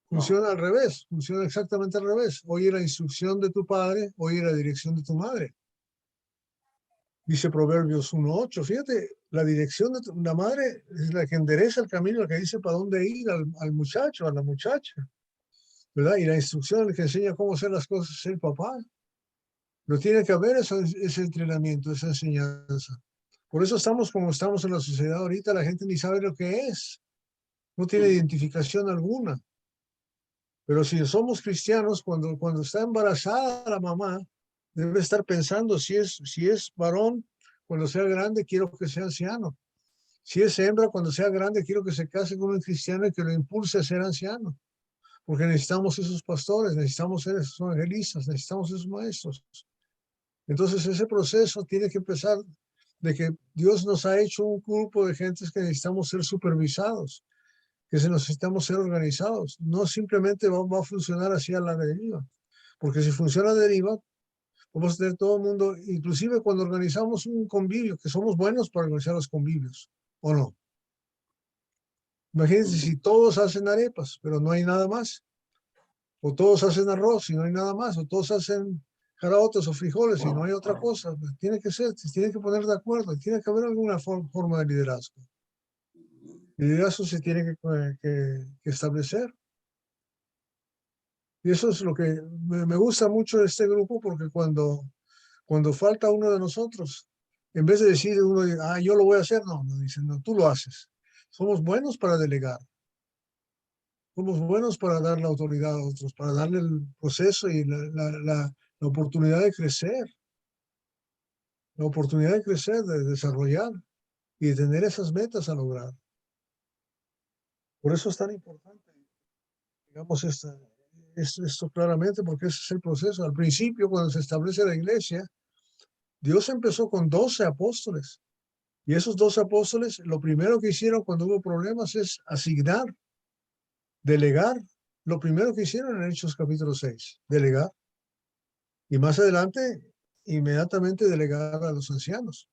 Speaker 6: Funciona al revés, funciona exactamente al revés. Oye la instrucción de tu padre, oye la dirección de tu madre. Dice Proverbios 1:8, fíjate, la dirección de la madre es la que endereza el camino, la que dice para dónde ir al muchacho, a la muchacha, ¿verdad? Y la instrucción que enseña cómo hacer las cosas es el papá. Pero tiene que haber ese entrenamiento, esa enseñanza. Por eso estamos como estamos en la sociedad ahorita, la gente ni sabe lo que es. No tiene identificación alguna. Pero si somos cristianos, cuando está embarazada la mamá, debe estar pensando si es varón, cuando sea grande, quiero que sea anciano. Si es hembra, cuando sea grande, quiero que se case con un cristiano y que lo impulse a ser anciano. Porque necesitamos esos pastores, necesitamos esos evangelistas, necesitamos esos maestros. Entonces ese proceso tiene que empezar de que Dios nos ha hecho un grupo de gentes que necesitamos ser supervisados, que necesitamos ser organizados. No simplemente va a funcionar así a la deriva, porque si funciona a deriva, vamos a tener todo el mundo, inclusive cuando organizamos un convivio, que somos buenos para organizar los convivios, ¿o no? Imagínense si todos hacen arepas, pero no hay nada más, o todos hacen arroz y no hay nada más, o todos hacen caraotas o frijoles y no hay otra cosa. Tiene que ser, se tiene que poner de acuerdo, tiene que haber alguna forma de liderazgo. El liderazgo se tiene que establecer. Y eso es lo que me gusta mucho de este grupo, porque cuando falta uno de nosotros, en vez de decir uno, yo lo voy a hacer, no, dicen, no, tú lo haces. Somos buenos para delegar. Somos buenos para dar la autoridad a otros, para darle el proceso y la oportunidad de crecer. La oportunidad de crecer, de desarrollar y de tener esas metas a lograr. Por eso es tan importante, digamos, esto claramente, porque ese es el proceso. Al principio, cuando se establece la iglesia, Dios empezó con 12 apóstoles. Y esos 12 apóstoles, lo primero que hicieron cuando hubo problemas es asignar, delegar. Lo primero que hicieron en Hechos capítulo 6, delegar. Y más adelante, inmediatamente delegar a los ancianos.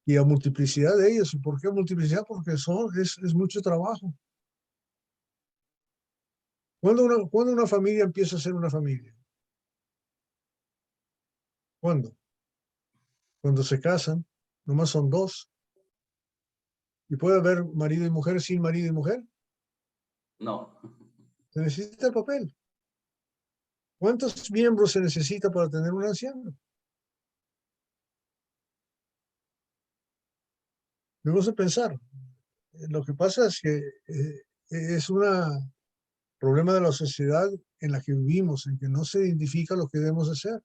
Speaker 6: Y a multiplicidad de ellos. ¿Y por qué multiplicidad? Porque es mucho trabajo. ¿Cuándo una familia empieza a ser una familia? ¿Cuándo? Cuando se casan, nomás son dos. ¿Y puede haber marido y mujer sin marido y mujer?
Speaker 2: No.
Speaker 6: Se necesita el papel. ¿Cuántos miembros se necesita para tener un anciano? Debemos de pensar. Lo que pasa es que es un problema de la sociedad en la que vivimos, en que no se identifica lo que debemos hacer.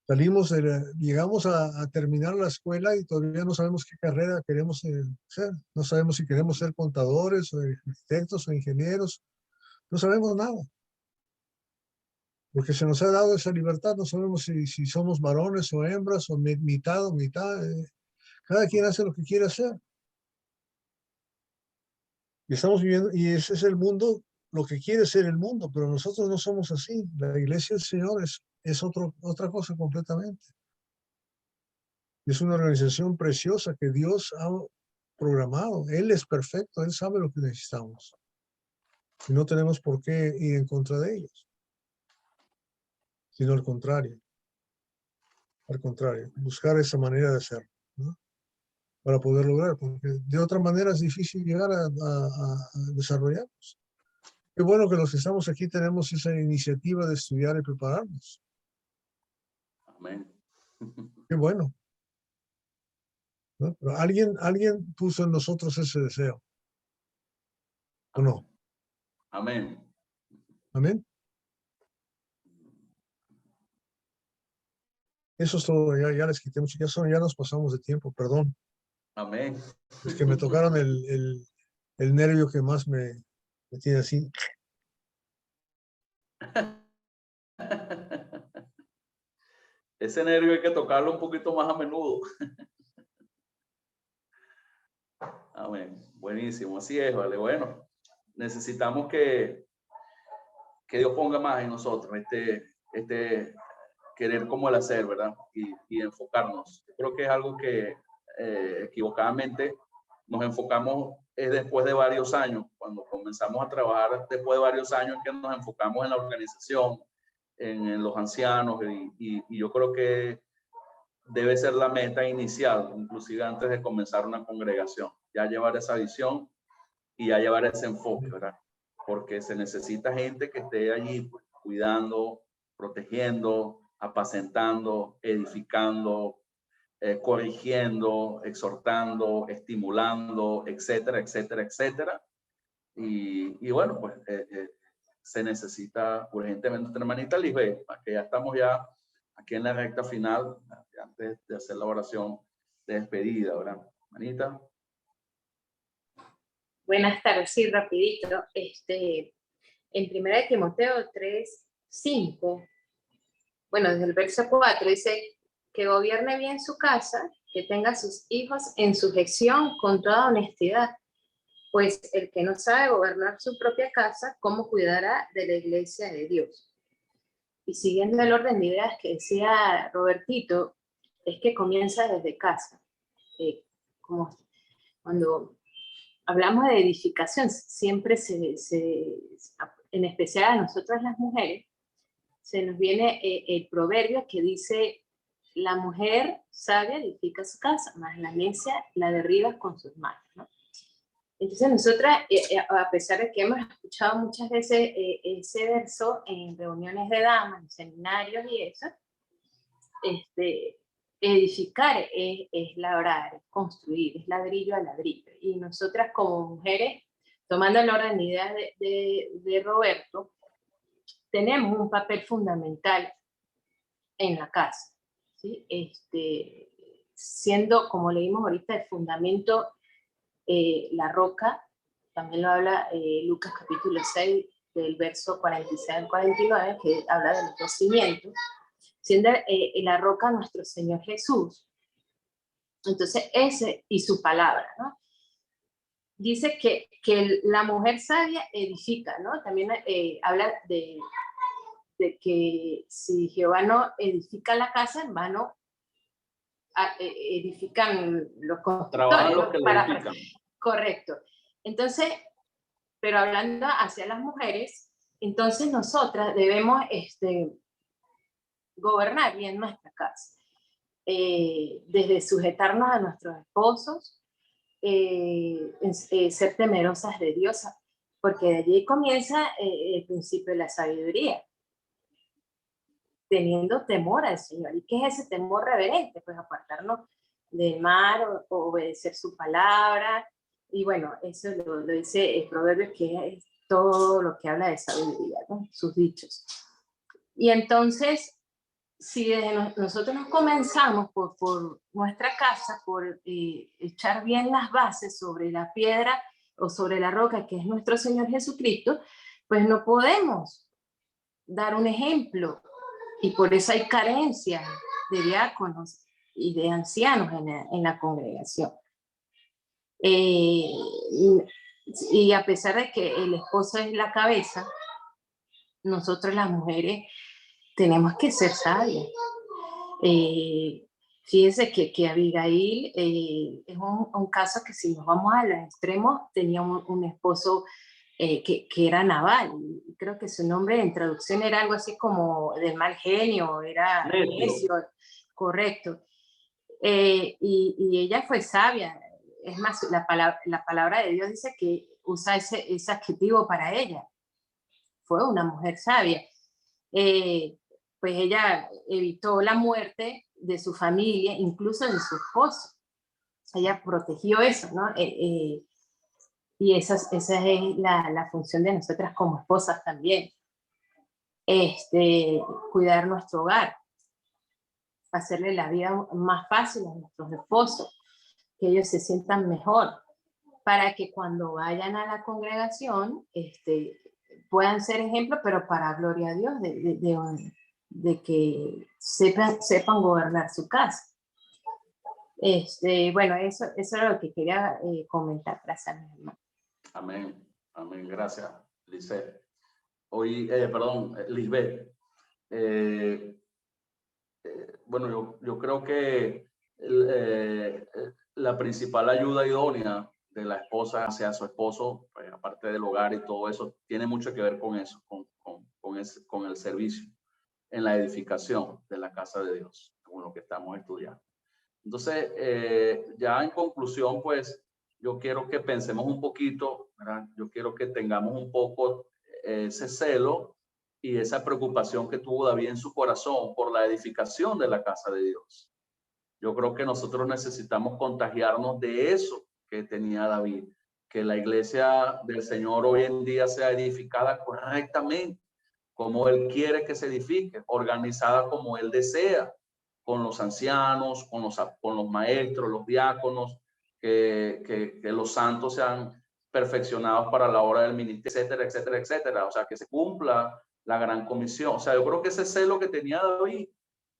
Speaker 6: Llegamos a terminar la escuela y todavía no sabemos qué carrera queremos ser. No sabemos si queremos ser contadores o arquitectos o ingenieros. No sabemos nada. Porque se nos ha dado esa libertad. No sabemos si somos varones o hembras o mitad o mitad. Cada quien hace lo que quiere hacer. Y estamos viviendo, y ese es el mundo, lo que quiere ser el mundo, pero nosotros no somos así. La iglesia del Señor es otra cosa completamente. Es una organización preciosa que Dios ha programado. Él es perfecto, Él sabe lo que necesitamos. Y no tenemos por qué ir en contra de ellos, sino al contrario. Al contrario, buscar esa manera de hacerlo, ¿no? Para poder lograr, porque de otra manera es difícil llegar a desarrollarnos. Qué bueno que los que estamos aquí tenemos esa iniciativa de estudiar y prepararnos.
Speaker 2: Amén.
Speaker 6: Qué bueno, ¿no? Pero alguien puso en nosotros ese deseo, ¿o no?
Speaker 2: Amén.
Speaker 6: Amén. Eso es todo, ya les quité mucho, ya nos pasamos de tiempo, perdón.
Speaker 2: Amén.
Speaker 6: Es que me tocaron el nervio que más me tiene así.
Speaker 2: Ese nervio hay que tocarlo un poquito más a menudo. Amén. Buenísimo, así es, vale. Bueno, necesitamos que Dios ponga más en nosotros este querer como el hacer, ¿verdad? Y enfocarnos. Yo creo que es algo que equivocadamente nos enfocamos después de varios años, cuando comenzamos a trabajar después de varios años, que nos enfocamos en la organización, en los ancianos, y yo creo que debe ser la meta inicial, inclusive antes de comenzar una congregación, ya llevar esa visión y ya llevar ese enfoque, ¿verdad? Porque se necesita gente que esté allí pues, cuidando, protegiendo, apacentando, edificando, corrigiendo, exhortando, estimulando, etcétera, etcétera, etcétera. Y bueno, pues se necesita urgentemente una hermanita Lisbeth, que ya estamos ya aquí en la recta final, antes de hacer la oración de despedida, ¿verdad? Hermanita.
Speaker 5: Buenas tardes, sí, rapidito. En 1 Timoteo 3:5, bueno, desde el verso 4 dice que gobierne bien su casa, que tenga a sus hijos en sujeción con toda honestidad, pues el que no sabe gobernar su propia casa, ¿cómo cuidará de la iglesia de Dios? Y siguiendo el orden de ideas que decía Robertito, es que comienza desde casa. Como cuando hablamos de edificación, siempre en especial a nosotras las mujeres, se nos viene el proverbio que dice: la mujer sabia edifica su casa, mas la necia la derriba con sus manos, ¿no? Entonces nosotras, a pesar de que hemos escuchado muchas veces ese verso en reuniones de damas, en seminarios y eso, edificar es labrar, es construir, es ladrillo a ladrillo. Y nosotras como mujeres, tomando la orden de idea de Roberto, tenemos un papel fundamental en la casa, ¿sí? Siendo, como leímos ahorita, el fundamento, la roca, también lo habla Lucas capítulo 6, del verso 46 al 49, que habla de los dos cimientos, siendo la roca nuestro Señor Jesús. Entonces, ese y su palabra, ¿no? Dice que la mujer sabia edifica, ¿no? También habla de que si Jehová no edifica la casa, en vano edifican los constructores.
Speaker 2: Trabajan los que
Speaker 5: ¿no?
Speaker 2: la edifican.
Speaker 5: Correcto. Entonces, pero hablando hacia las mujeres, entonces nosotras debemos gobernar bien nuestra casa. Desde sujetarnos a nuestros esposos, ser temerosas de Dios, porque de allí comienza el principio de la sabiduría. Teniendo temor al Señor. ¿Y qué es ese temor reverente? Pues apartarnos del mal, o obedecer su palabra. Y bueno, eso lo dice el proverbio, que es todo lo que habla de sabiduría, ¿no? Sus dichos. Y entonces, si desde nosotros nos comenzamos por nuestra casa, por echar bien las bases sobre la piedra o sobre la roca que es nuestro Señor Jesucristo, pues no podemos dar un ejemplo. Y por eso hay carencia de diáconos, de ancianos en la congregación. Y a pesar de que el esposo es la cabeza, nosotros las mujeres tenemos que ser sabias. Fíjense que Abigail es un caso que, si nos vamos a los extremos, tenía un esposo que era Nabal. Creo que su nombre en traducción era algo así como del mal genio, era necio, correcto. Y ella fue sabia. Es más, la palabra de Dios dice que usa ese adjetivo para ella. Fue una mujer sabia. Pues ella evitó la muerte de su familia, incluso de su esposo. Ella protegió eso, ¿no? Y esa es la función de nosotras como esposas también. Cuidar nuestro hogar, hacerle la vida más fácil a nuestros esposos, que ellos se sientan mejor, para que cuando vayan a la congregación puedan ser ejemplos, pero para gloria a Dios, de que sepan gobernar su casa. Bueno, eso era lo que quería comentar. Gracias, mi hermano.
Speaker 2: Amén, amén, gracias, Lisbeth. Lisbeth. Bueno, yo creo que la principal ayuda idónea de la esposa hacia su esposo, pues, aparte del hogar y todo eso, tiene mucho que ver con eso, con el servicio en la edificación de la casa de Dios, con lo que estamos estudiando. Entonces, ya en conclusión, pues, yo quiero que pensemos un poquito, ¿verdad? Yo quiero que tengamos un poco ese celo y esa preocupación que tuvo David en su corazón por la edificación de la casa de Dios. Yo creo que nosotros necesitamos contagiarnos de eso que tenía David, que la iglesia del Señor hoy en día sea edificada correctamente, como Él quiere que se edifique, organizada como Él desea, con los ancianos, con los maestros, los diáconos, que los santos sean perfeccionados para la hora del ministerio, etcétera, etcétera, etcétera. O sea, que se cumpla la gran comisión. O sea, yo creo que ese celo que tenía David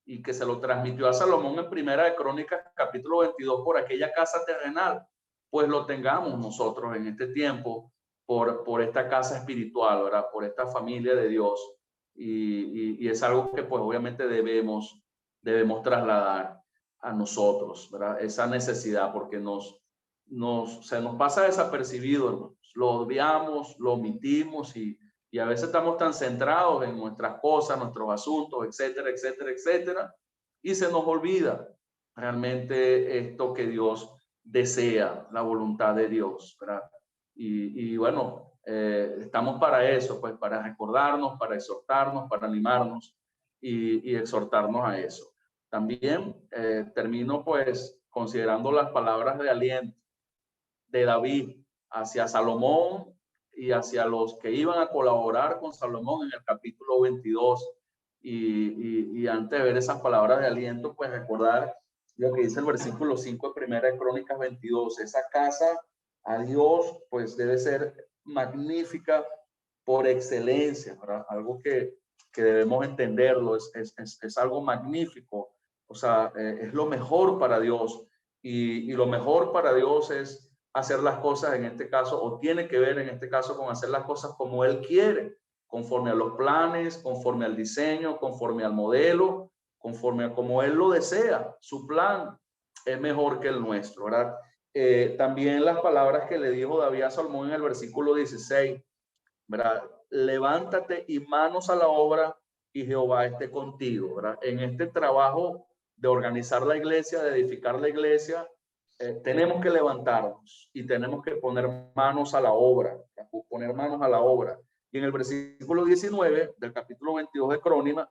Speaker 2: y que se lo transmitió a Salomón en Primera de Crónicas, capítulo 22, por aquella casa terrenal, pues lo tengamos nosotros en este tiempo por esta casa espiritual, ¿verdad? Por esta familia de Dios. Y es algo que, pues, obviamente debemos trasladar a nosotros, ¿verdad? Esa necesidad, porque se nos pasa desapercibido, hermanos. Lo obviamos, lo omitimos y a veces estamos tan centrados en nuestras cosas, nuestros asuntos, etcétera, etcétera, etcétera, y se nos olvida realmente esto que Dios desea, la voluntad de Dios, ¿verdad? Y bueno, estamos para eso, pues, para recordarnos, para exhortarnos, para animarnos y exhortarnos a eso. También termino, pues, considerando las palabras de aliento de David hacia Salomón y hacia los que iban a colaborar con Salomón en el capítulo 22. Y antes de ver esas palabras de aliento, pues recordar lo que dice el versículo 5 de Primera de Crónicas 22. Esa casa a Dios, pues, debe ser magnífica por excelencia, ¿verdad? Algo que debemos entenderlo, es algo magnífico. O sea, es lo mejor para Dios. Y lo mejor para Dios es hacer las cosas, en este caso, o tiene que ver en este caso con hacer las cosas como Él quiere, conforme a los planes, conforme al diseño, conforme al modelo, conforme a como Él lo desea. Su plan es mejor que el nuestro, ¿verdad? También las palabras que le dijo David a Salomón en el versículo 16, ¿verdad? Levántate y manos a la obra y Jehová esté contigo, ¿verdad? En este trabajo de organizar la iglesia, de edificar la iglesia, tenemos que levantarnos y tenemos que poner manos a la obra, poner manos a la obra. Y en el versículo 19 del capítulo 22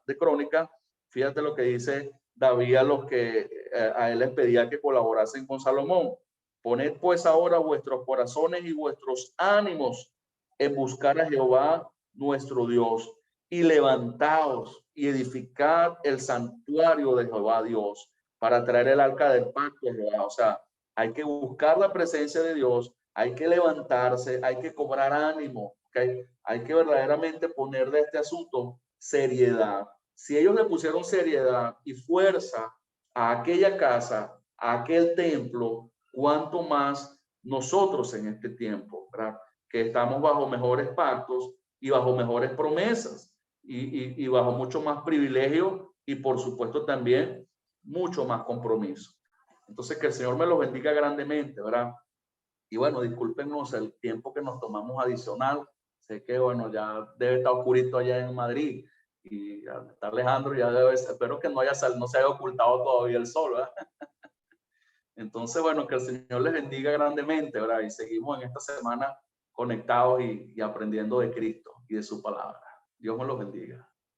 Speaker 2: de Crónica, fíjate lo que dice David a los que a él les pedía que colaborasen con Salomón. Poned pues ahora vuestros corazones y vuestros ánimos en buscar a Jehová nuestro Dios, y levantaos y edificad el santuario de Jehová Dios para traer el arca del pacto de Jehová. O sea, hay que buscar la presencia de Dios, hay que levantarse, hay que cobrar ánimo, ¿okay? Hay que verdaderamente poner de este asunto seriedad. Si ellos le pusieron seriedad y fuerza a aquella casa, a aquel templo, cuanto más nosotros en este tiempo, ¿verdad? Que estamos bajo mejores pactos y bajo mejores promesas y bajo mucho más privilegio y por supuesto también mucho más compromiso. Entonces que el Señor me los bendiga grandemente, ¿verdad? Y bueno, discúlpenos el tiempo que nos tomamos adicional. Sé que bueno, ya debe estar oscurito allá en Madrid y está Alejandro, ya debe, espero que no se haya ocultado todavía el sol, ¿verdad? Entonces, bueno, que el Señor les bendiga grandemente, ¿verdad? Y seguimos en esta semana conectados y aprendiendo de Cristo y de su palabra. Dios me los bendiga.